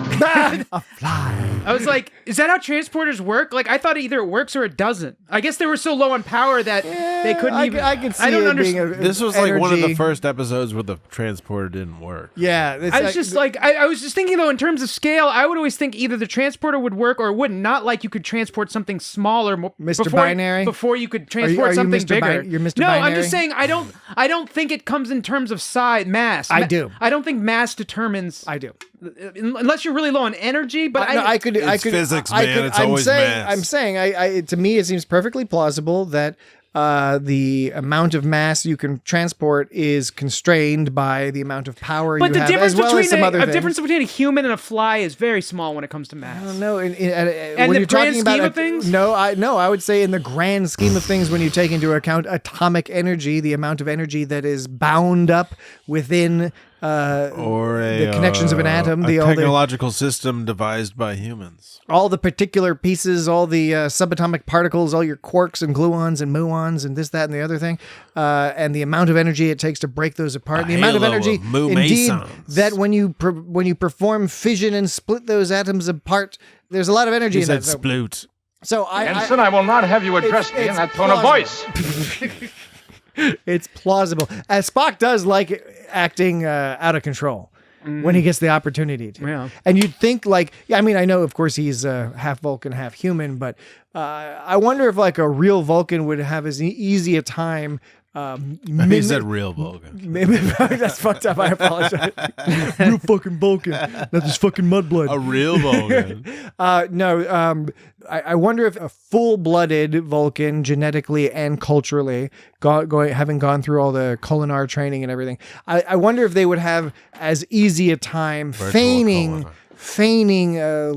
A fly. I was like, is that how transporters work? Like, I thought either it works or it doesn't. I guess they were so low on power that they couldn't even. I could see I don't it understand. being This was like one of the first episodes where the transporter didn't work. Yeah. I was just like, I was just thinking though, in terms of scale, I would always think either the transporter would work or it wouldn't. Not like you could transport something smaller, Mr. Binary, before you could transport something bigger. You're Mr. No, Binary? I'm just saying I don't think it comes in terms of size, mass. I do. I don't think mass determines. I do. unless you're really low on energy. But I could. It's physics, man. It's always math. I'm saying. To me, it seems perfectly plausible that the amount of mass you can transport is constrained by the amount of power you have, as well as some other things. Difference between a human and a fly is very small when it comes to mass. I don't know. And when the you're grand talking about scheme of things? No, I would say in the grand scheme of things, when you take into account atomic energy, the amount of energy that is bound up within the connections of an atom, a technological system devised by humans. All the particular pieces, all the subatomic particles, all your quarks and gluons and muons and this, that, and the other thing, and the amount of energy it takes to break those apart. The amount of energy, indeed, that when you perform fission and split those atoms apart, there's a lot of energy in that. Sploot. So Ensign, I will not have you address me in that tone of voice. It's plausible. Spock does like acting out of control when he gets the opportunity to. Yeah. And you'd think I know, of course, he's half Vulcan, half human, but I wonder if like a real Vulcan would have as easy a time. He said real Vulcan. Maybe that's fucked up. I apologize. Real fucking Vulcan, not this fucking mudblood. A real Vulcan. No. I wonder if a full-blooded Vulcan, genetically and culturally, having gone through all the culinar training and everything, I wonder if they would have as easy a time feigning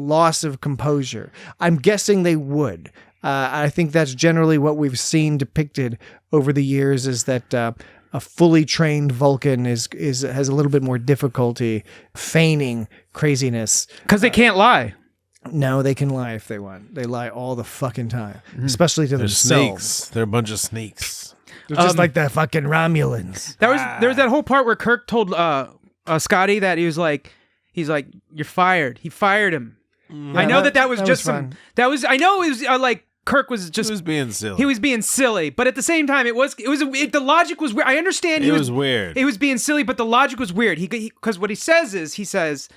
loss of composure. I'm guessing they would. I think that's generally what we've seen depicted over the years, is that a fully trained Vulcan has a little bit more difficulty feigning craziness. Because they can't lie. No, they can lie if they want. They lie all the fucking time, especially to themselves. Sneaks. They're a bunch of sneaks. They're just like the fucking Romulans. There was that whole part where Kirk told Scotty that he's like, you're fired. He fired him. Yeah, I know that was just fun. I know it was like Kirk was just. He was being silly. He was being silly, but at the same time, the logic was weird. I understand it was weird. He was being silly, but the logic was weird. Because what he says is, he says,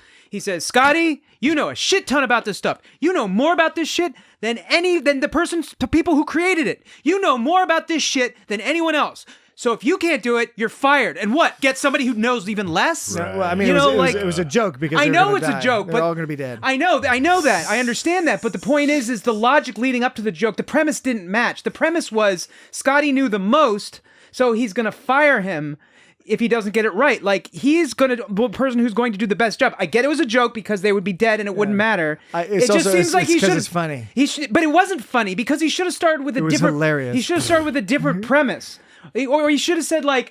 Scotty, you know a shit ton about this stuff. You know more about this shit than the people who created it. You know more about this shit than anyone else. So if you can't do it, you're fired. And what? Get somebody who knows even less? Right. No, well, I mean, it was a joke because I know it's a joke, they're but all going to be dead. I know that. I understand that. But the point is the logic leading up to the joke. The premise didn't match. The premise was Scotty knew the most, so he's going to fire him if he doesn't get it right. Like, he's the person who's going to do the best job. I get it was a joke because they would be dead and it wouldn't matter. It just seems like he should. It's funny. But it wasn't funny because he should have started with a different. Hilarious. He should have started with a different premise. Or he should have said I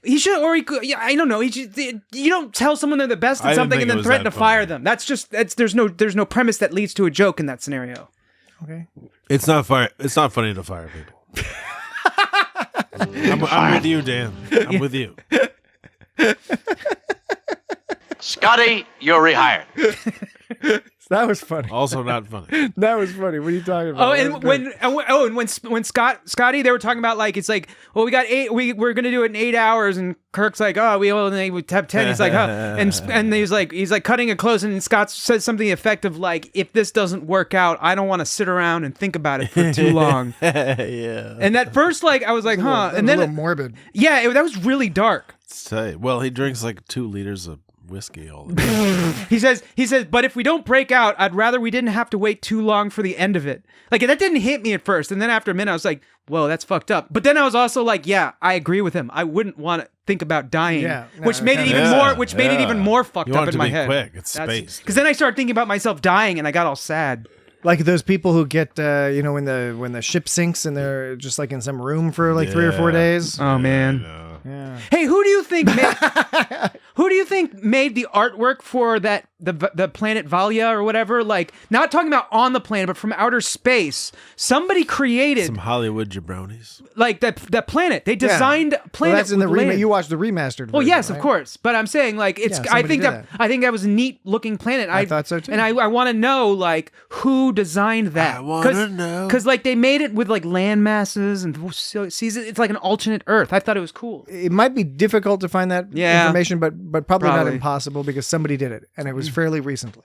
don't know. You don't tell someone they're the best at something and then threaten to fire them. There's no premise that leads to a joke in that scenario. Okay. It's not funny to fire people. I'm with you, Dan. I'm with you. Scotty, you're rehired. That was funny. Also not funny. That was funny. What are you talking about? When Scotty, they were talking about we got 8. We're gonna do it in 8 hours, and Kirk's like, oh, we only have 10. He's like, huh? And he's like cutting it close, and Scott says something effective like, if this doesn't work out, I don't want to sit around and think about it for too long. Yeah. And at first, I was like, huh? And then a little morbid. Yeah, that was really dark. Well, he drinks 2 liters of whiskey all the time. He says, but if we don't break out, I'd rather we didn't have to wait too long for the end of it. That didn't hit me at first, and then after a minute, I was like, whoa, that's fucked up. But then I was also like, yeah, I agree with him. I wouldn't want to think about dying, which made it even more fucked up in my head. Quick, it's space. Because then I started thinking about myself dying, and I got all sad. Like those people who get, when the ship sinks and they're just in some room for 3 or 4 days. Oh man. Yeah. Hey, who do you think made the artwork for the planet Valia or whatever? Not talking about on the planet, but from outer space. Somebody created some Hollywood jabronis. That planet. They designed planet. Well, that's in the you watched the remastered version. Well, yes, right? of course. But I'm saying I think that was a neat looking planet. I thought so too. And I want to know who designed that. I want to know because they made it with land masses and seas. It's like an alternate Earth. I thought it was cool. It might be difficult to find that information, but probably not impossible because somebody did it, and it was fairly recently.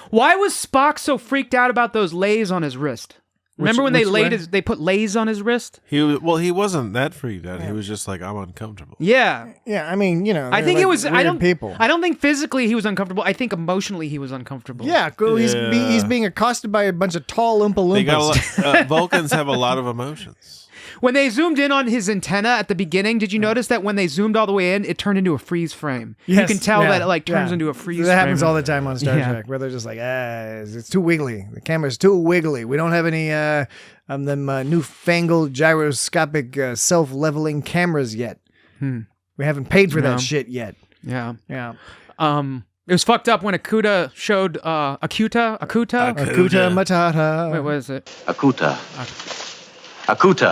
Why was Spock so freaked out about those lays on his wrist? Remember when they way? they put lays on his wrist? He wasn't that freaked out. He was just like, I'm uncomfortable. Yeah. Yeah, I mean, I think it was. I don't. People. I don't think physically he was uncomfortable. I think emotionally he was uncomfortable. Yeah, cool. He's being accosted by a bunch of tall Oompa Loompas. They got Vulcans have a lot of emotions. When they zoomed in on his antenna at the beginning, did you notice that when they zoomed all the way in, it turned into a freeze frame? Yes, you can tell that it turns into a freeze frame. That happens all the time on Star Trek, where they're just like, it's too wiggly. The camera's too wiggly. We don't have any them newfangled gyroscopic self-leveling cameras yet. We haven't paid for that shit yet. Yeah. Yeah. It was fucked up when Akuta showed Akuta Matata. What was it? Akuta.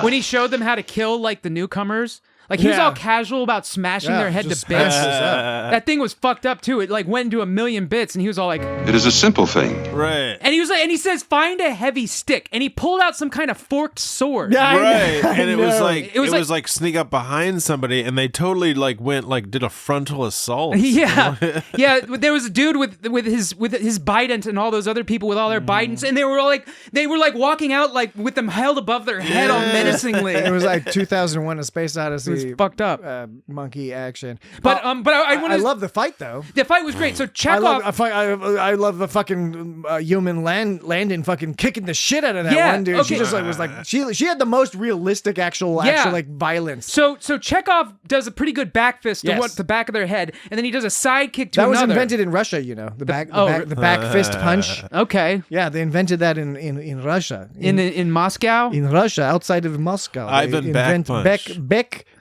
When he showed them how to kill like the newcomers, like he was all casual about smashing their head to bits. That thing was fucked up too. It like went into a million bits, and he was all like, It is a simple thing. Right. And he was like, and he says, find a heavy stick, and he pulled out some kind of forked sword. Right. And it was like sneak up behind somebody, and they totally like did a frontal assault. Yeah. Yeah. There was a dude with his Bident and all those other people with all their Bidents, and they were like walking out like with them held above their head all menacingly. It was like 2001: A Space Odyssey. It was fucked up. Monkey action. But I love the fight though. The fight was great. So Chekhov. I love the fucking human Landon fucking kicking the shit out of that one dude. Okay. She just was like she had the most realistic actual like violence. So Chekhov does a pretty good back fist to the back of their head, and then he does a side kick to that another. was invented in Russia, the back fist punch. Okay. Yeah, they invented that in Russia. In Moscow? In Russia, outside of Moscow. Ivan back punch.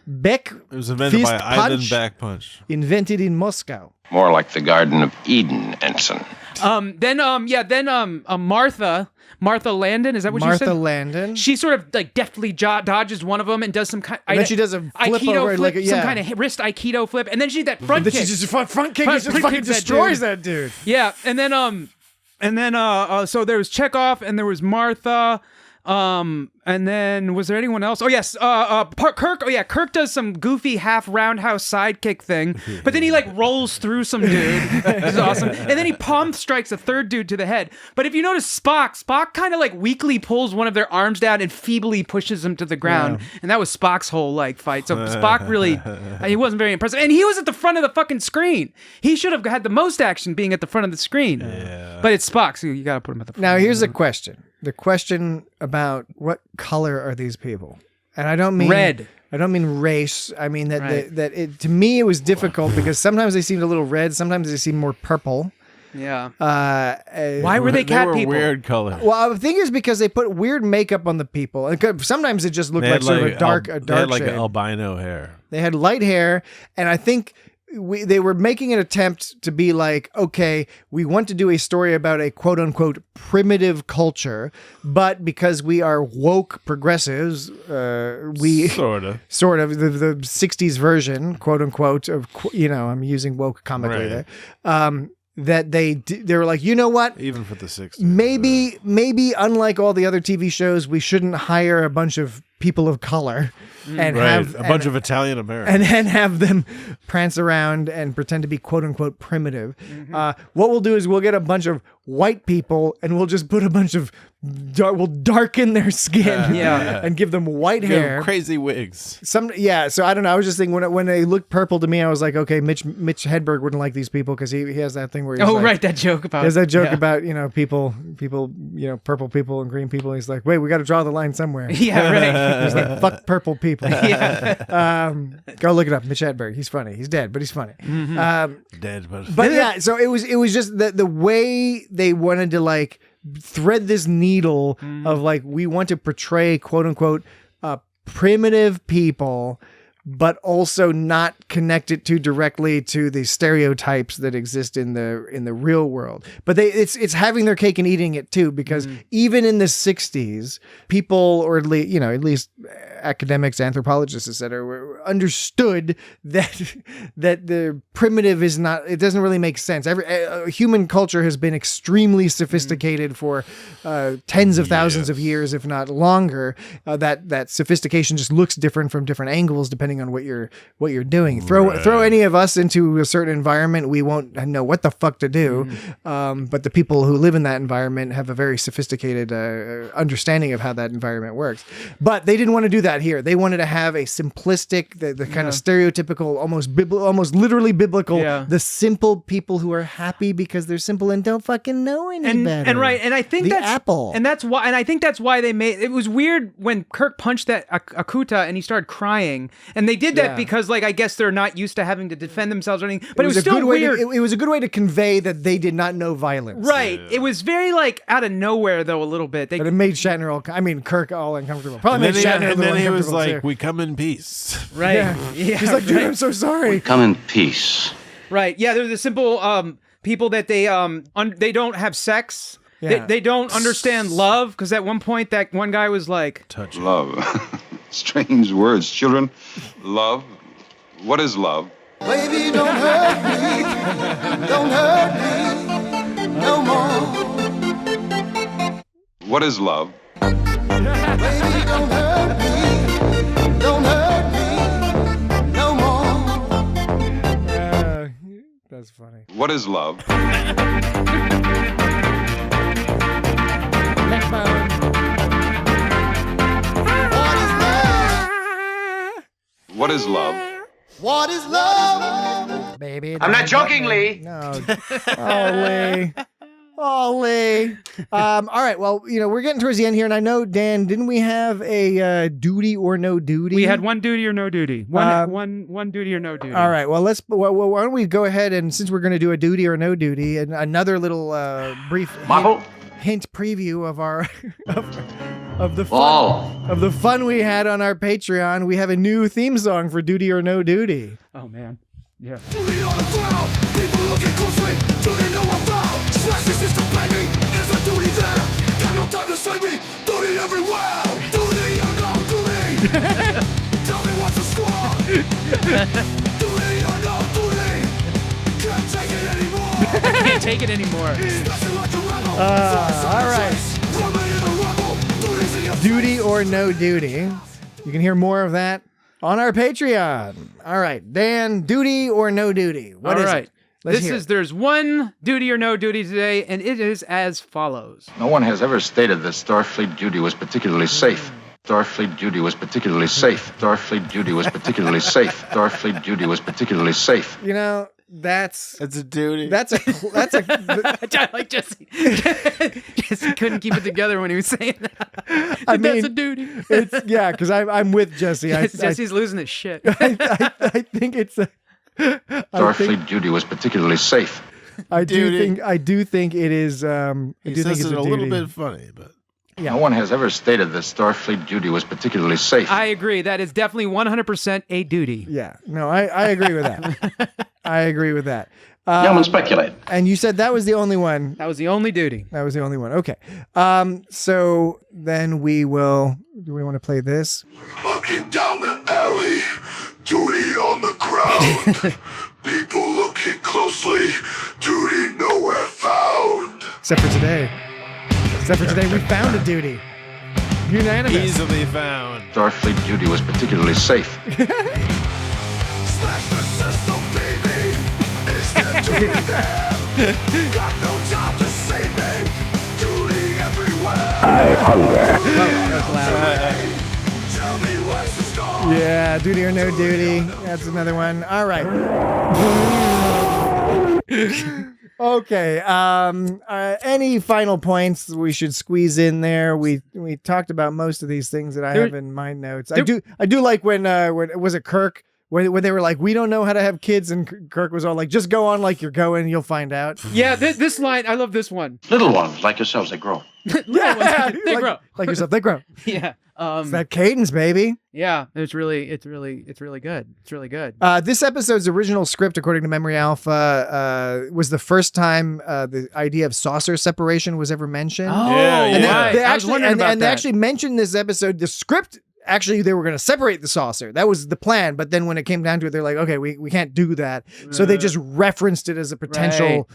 Beck it was invented by Ivan Back Punch. Invented in Moscow. More like the Garden of Eden, Ensign. Then Martha Landon, is that what you said? Martha Landon. She sort of like deftly dodges one of them and does some kind. And then she does a flip Aikido over, flip, like some kind of wrist Aikido flip, and then she did that front kick. She just front kick just fucking destroys that dude. Yeah, and then so there was Chekhov and there was Martha. And then was there anyone else? Oh yes, Kirk. Oh yeah, Kirk does some goofy half roundhouse sidekick thing, but then he like rolls through some dude. This is awesome. And then he palm strikes a third dude to the head. But if you notice, Spock kind of like weakly pulls one of their arms down and feebly pushes him to the ground. Yeah. And that was Spock's whole like fight. So Spock really, he wasn't very impressive. And he was at the front of the fucking screen. He should have had the most action being at the front of the screen. Yeah. But it's Spock, so you got to put him at the front. Now here's a question. The question about what color are these people? And I don't mean red. I don't mean race. I mean that to me it was difficult because sometimes they seemed a little red, sometimes they seemed more purple. Yeah. Why were they cat people? Weird color. Well, the thing is because they put weird makeup on the people. Sometimes it just looked like sort of a dark they had like shade. albino hair. They had light hair, and I think they were making an attempt to be like, okay, we want to do a story about a quote unquote primitive culture, but because we are woke progressives, we sort of the 60s version, quote unquote, of, I'm using woke comically there. That they were like, you know what? Even for the 60s. Maybe unlike all the other TV shows, we shouldn't hire a bunch of people of color and have a bunch of Italian Americans and have them prance around and pretend to be quote unquote primitive. What we'll do is we'll get a bunch of white people and we'll just put a bunch of we'll darken their skin and give them white hair, crazy wigs. So I don't know. I was just thinking when they looked purple to me, I was like, okay, Mitch Hedberg wouldn't like these people because he has that thing where he's that joke about people purple people and green people. He's like, wait, we got to draw the line somewhere. Yeah, right. He's like, fuck purple people. Yeah. Go look it up. Mitch Hedberg. He's funny. He's dead, but he's funny. Dead, but yeah. So it was just the way they wanted to like thread this needle of like, we want to portray quote unquote primitive people, but also not connect it too directly to the stereotypes that exist in the real world. But it's having their cake and eating it too, because even in the 60s, people, or at least academics, anthropologists, etc., understood that the primitive is not. It doesn't really make sense. Human culture has been extremely sophisticated for tens of thousands of years, if not longer. That sophistication just looks different from different angles depending depending on what you're doing. Throw any of us into a certain environment, we won't know what the fuck to do. But the people who live in that environment have a very sophisticated understanding of how that environment works. But they didn't want to do that here. They wanted to have a simplistic, the kind of stereotypical, almost literally biblical, the simple people who are happy because they're simple and don't fucking know any better. And right, and I think that's apple. And that's why, and I think that's why they made it was weird when Kirk punched that Akuta and he started crying, and they did that because, like, I guess they're not used to having to defend themselves or anything. But it was still weird. It was a good way to convey that they did not know violence. Right. It was very like out of nowhere though a little bit. But it made Shatner Kirk all uncomfortable. Probably made Shatner and then he was like, too. "We come in peace." Right. Yeah. He's like, "Dude, I'm so sorry." Come in peace. Right. Yeah. They're the simple people that they don't have sex. Yeah. They don't understand love, because at one point that one guy was like, "Touch love." Strange words, children. Love. What is love? Baby, don't hurt me. Don't hurt me no more. What is love? Baby, don't hurt me. Don't hurt me no more. That's funny. What is love? What is love? What is love? Baby, I'm not joking, Lee. No. Oh, Lee. All right. Well, we're getting towards the end here, and I know, Dan, didn't we have a duty or no duty? we had one duty or no duty. One duty or no duty. All right. Well, why don't we go ahead, and since we're going to do a duty or no duty, and another little brief hint preview of our of the fun we had on our Patreon, we have a new theme song for Duty or No Duty. Oh man, yeah. Duty on the ground, people looking closely. Duty know I'm found. Slash the system banging. There's a duty there. Got no time to save me. Duty everywhere. Duty or no duty. Tell me what's the score. Duty or no duty. Can't take it anymore. Can't take it anymore. All right. Duty or no duty. You can hear more of that on our Patreon. All right, Dan, duty or no duty? What is it? There's one duty or no duty today, and it is as follows. No one has ever stated that Starfleet duty was particularly safe. Starfleet duty was particularly safe. Starfleet duty was particularly safe. Starfleet duty was particularly safe. That's a duty. That's a like Jesse. Jesse couldn't keep it together when he was saying that. That's a duty. Because I'm with Jesse. Jesse's losing his shit. I think it's a Starfleet duty was particularly safe. I do think it is. He says it a little bit funny, but. Yeah. No one has ever stated that Starfleet duty was particularly safe. I agree. That is definitely 100% a duty. Yeah. No, I agree with that. I agree with that. Yeoman speculate. And you said that was the only one. That was the only duty. That was the only one. Okay. So then we will. Do we want to play this? Looking down the alley, duty on the ground. People looking closely, duty nowhere found. Except for today, we found a duty. Unanimous. Easily found. Starfleet duty was particularly safe. Slash the system, baby. Is there duty there? Got no job to save me. Duty everywhere. I hunger. Tell me what's the score. Yeah, duty or no duty. That's another one. All right. Okay. Any final points we should squeeze in there? We talked about most of these things that I have in my notes. I do like when was it Kirk when they were like, we don't know how to have kids, and Kirk was all like, just go on like you're going, you'll find out. Yeah, this line, I love this one. Little ones like yourselves, they grow. They grow like yourself. They grow. Yeah. It's that cadence, baby. Yeah, it's really good. It's really good. This episode's original script, according to Memory Alpha, was the first time the idea of saucer separation was ever mentioned. Oh, and right. they I was wondering about and they that. actually mentioned this episode. The script, actually, they were going to separate the saucer. That was the plan. But then when it came down to it, they're like, okay, we can't do that. So they just referenced it as a potential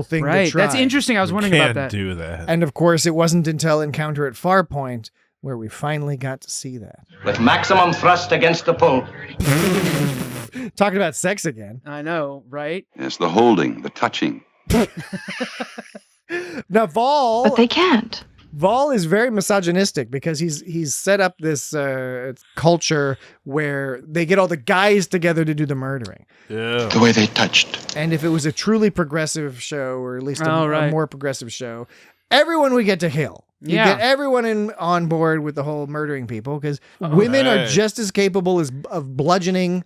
thing to try. That's interesting. I was wondering about that. Do that. And of course, it wasn't until Encounter at Farpoint where we finally got to see that. With maximum thrust against the pull. Talking about sex again. I know, right? Yes, the holding, the touching. Now, Vol. But they can't. Vol is very misogynistic because he's set up this culture where they get all the guys together to do the murdering. Yeah. The way they touched. And if it was a truly progressive show, or at least a right. more progressive show, everyone would get to kill. You Yeah. get everyone on board with the whole murdering people because women are right. just as capable of bludgeoning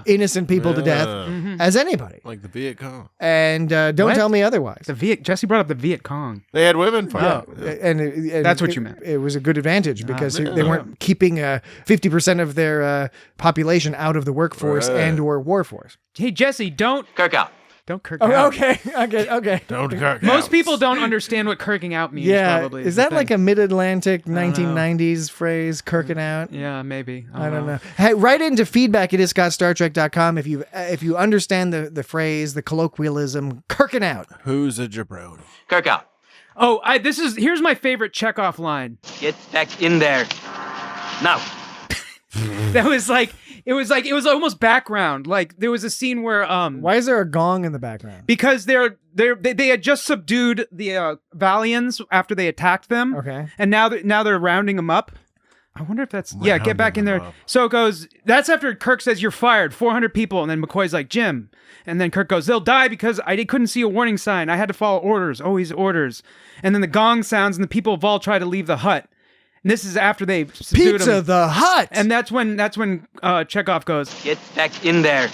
innocent people to death as anybody. Like the Viet Cong. And don't What? tell me otherwise. Jesse brought up the Viet Cong. They had women fight. And That's what you meant. It was a good advantage because they weren't keeping 50% of their population out of the workforce and or war force. Hey, Jesse, don't Kirk out. Don't Kirk Oh, out. okay. Don't Kirk Most out. people don't understand what kirking out means. Yeah, probably, is the that thing. like a mid-Atlantic 1990s phrase, kirking out? Yeah, maybe. I don't know. Hey, write into feedback at itsgotstartrek.com if you understand the phrase, the colloquialism, kirking out. Who's a jabroni? Kirk out. Oh, here's my favorite Chekhov line. Get back in there. Now. That was like it was almost background. Like there was a scene where Why is there a gong in the background? because they had just subdued the Valians after they attacked them. Okay. And now they're rounding them up. I wonder if that's get back in there. them up. So it goes. That's after Kirk says you're fired. 400 people, and then McCoy's like Jim, and then Kirk goes they'll die because I couldn't see a warning sign. I had to follow orders, always orders. And then the gong sounds, and the people of all try to leave the hut. And this is after they subdued Pizza them. the Hut. And that's when Chekhov goes. Get back in there.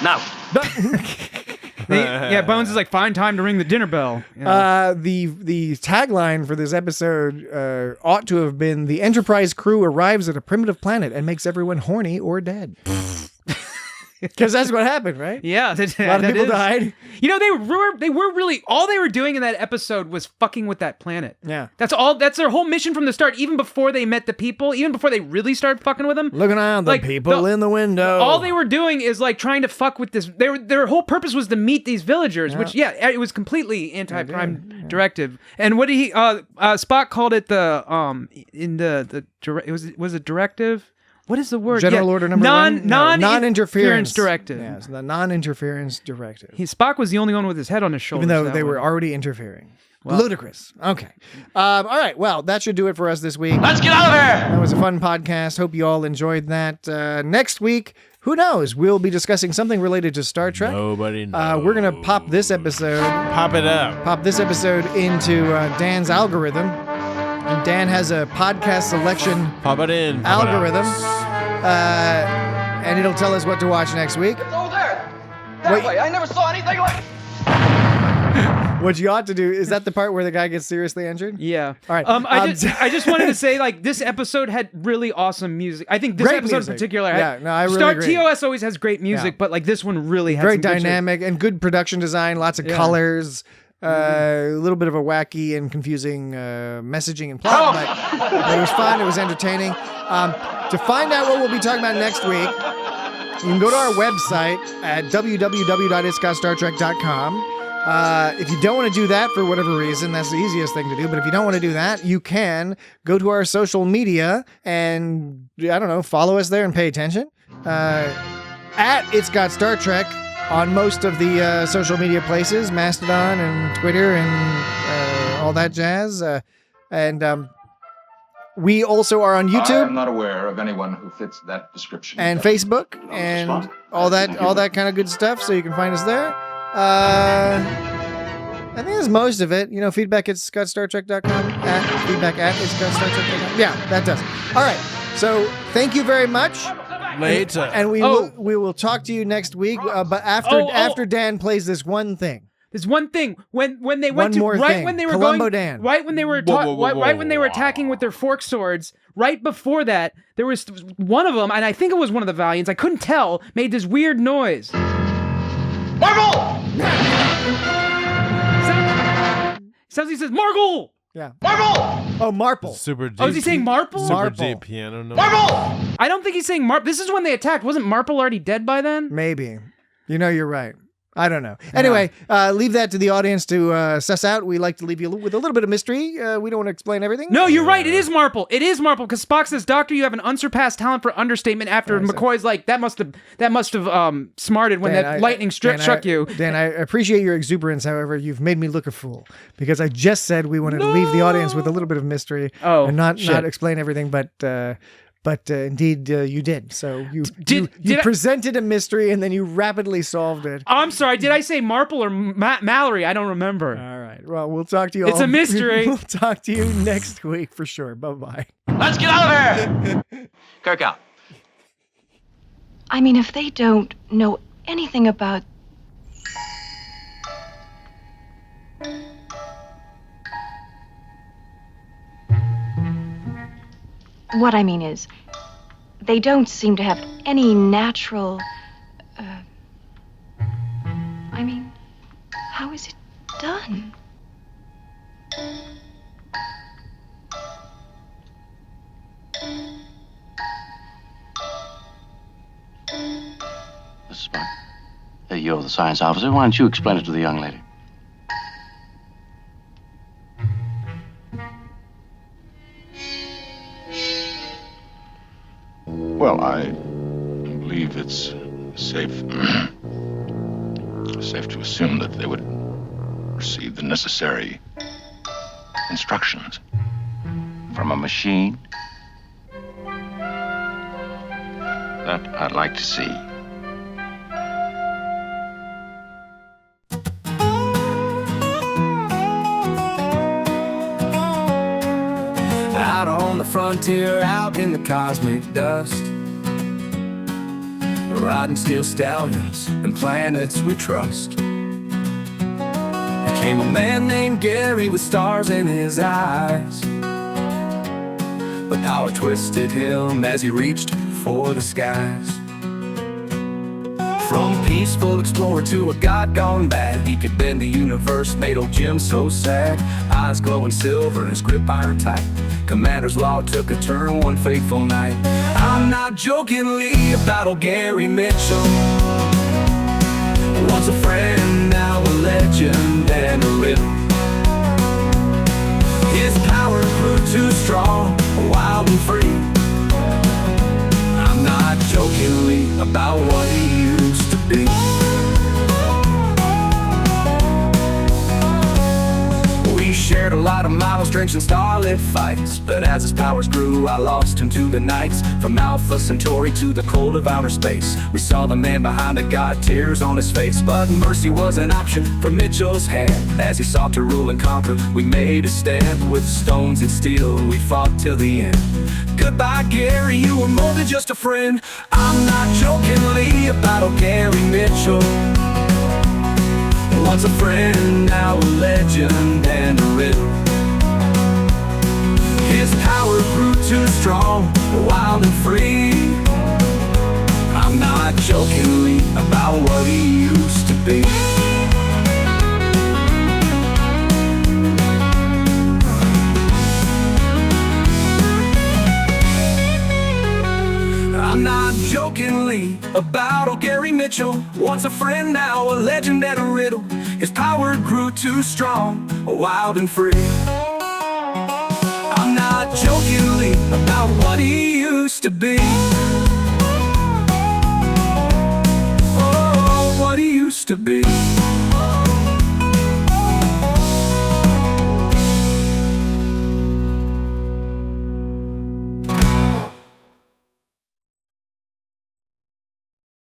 Now. Bones is like, find time to ring the dinner bell. You know? The tagline for this episode ought to have been: the Enterprise crew arrives at a primitive planet and makes everyone horny or dead. Because that's what happened, right? Yeah, A lot of people died. You know, they were really all they were doing in that episode was fucking with that planet. Yeah. That's their whole mission from the start, even before they met the people, even before they really started fucking with them. Looking around, the people in the window. All they were doing is like trying to fuck with this. Their whole purpose was to meet these villagers, which it was completely anti-Prime Directive. And what did he Spock called it was it directive? What is the word? General Order number one? Non-interference directive. Yes, the non-interference directive. Spock was the only one with his head on his shoulders. Even though that they way. were already interfering. Ludicrous. Okay. All right. Well, that should do it for us this week. Let's get out of here. That was a fun podcast. Hope you all enjoyed that. Next week, who knows? We'll be discussing something related to Star Trek. Nobody knows. We're going to pop this episode. Pop it up. Pop this episode into Dan's algorithm. And Dan has a podcast selection Pop it in. Pop it out. algorithm. And it'll tell us what to watch next week. It's over there. That way. I never saw anything like. What you ought to do, is that the part where the guy gets seriously injured? Yeah. All right. I just wanted to say, like, this episode had really awesome music. I think this Great episode music. in particular. I really agree. TOS always has great music, Yeah. but like this one really has Very some good shit. dynamic and good production design, lots of colors, a little bit of a wacky and confusing messaging and plot, but it was fun. It was entertaining. To find out what we'll be talking about next week, you can go to our website at www.itsgotstartrek.com. If you don't want to do that for whatever reason, that's the easiest thing to do. But if you don't want to do that, you can go to our social media and, I don't know, follow us there and pay attention. At It's Got Star Trek on most of the social media places, Mastodon and Twitter and all that jazz. We also are on I YouTube am not aware of anyone who fits that description. and Facebook and all that kind of good stuff. So you can find us there. I think that's most of it. You know, feedback at scottstartrek.com. Feedback at scottstartrek.com. Yeah, that does it. All right. So thank you very much. Later. And we will talk to you next week. But after Dan plays this one thing. There's one thing when they One went to more right thing. when they were Columbo going Dan. right when they were right when they were attacking with their fork swords. Right before that, there was one of them, and I think it was one of the Valiants. I couldn't tell. Made this weird noise. Marvel! Sounds he says Margle. Yeah. Marvel! Oh, Marple. Super deep. Oh, is he saying Marple? Super Marple. deep piano note. Marvel! I don't think he's saying Marple. This is when they attacked. Wasn't Marple already dead by then? Maybe. You know, you're right. I don't know. Anyway, leave that to the audience to suss out. We like to leave you with a little bit of mystery. We don't want to explain everything. No, you're right. It is Marple. It is Marple because Spock says, "Doctor, you have an unsurpassed talent for understatement." After McCoy's like, "That must have smarted when Dan, that lightning struck you." Dan, I appreciate your exuberance. However, you've made me look a fool because I just said we wanted to leave the audience with a little bit of mystery and not explain everything, but indeed, you did. So you presented a mystery and then you rapidly solved it. I'm sorry. Did I say Marple or Mallory? I don't remember. All right. Well, we'll talk to you. It's a mystery. We'll talk to you next week for sure. Bye-bye. Let's get out of here! Kirk out. I mean, if they don't know anything about... What I mean is, they don't seem to have any natural... I mean, how is it done? Mrs. Spock, you're the science officer. Why don't you explain it to the young lady? Well, I believe it's safe to assume that they would receive the necessary instructions. From a machine? That I'd like to see. Out on the frontier, out in the cosmic dust, riding steel stallions and planets we trust. There came a man named Gary with stars in his eyes, but power twisted him as he reached for the skies. From a peaceful explorer to a god gone bad, he could bend the universe, made old Jim so sad. Eyes glowing silver and his grip iron tight. Commander's law took a turn one fateful night. I'm not jokingly about old Gary Mitchell. Once a friend, now a legend and a riddle. His power grew too strong, wild and free. I'm not jokingly about what he used to be. We shared a lot of miles, drinks and starlit fights, but as his powers grew, I lost him to the nights. From Alpha Centauri to the cold of outer space, we saw the man behind the god, tears on his face. But mercy was an option for Mitchell's hand. As he sought to rule and conquer, we made a stand. With stones and steel, we fought till the end. Goodbye, Gary, you were more than just a friend. I'm not jokingly about old Gary Mitchell. Once a friend, now a legend and a riddle. His power grew too strong, wild and free. I'm not jokingly about what he used to be. I'm not jokingly about old Gary Mitchell. Once a friend, now a legend and a riddle. His power grew too strong, wild and free. I'm not jokingly about what he used to be. Oh, what he used to be.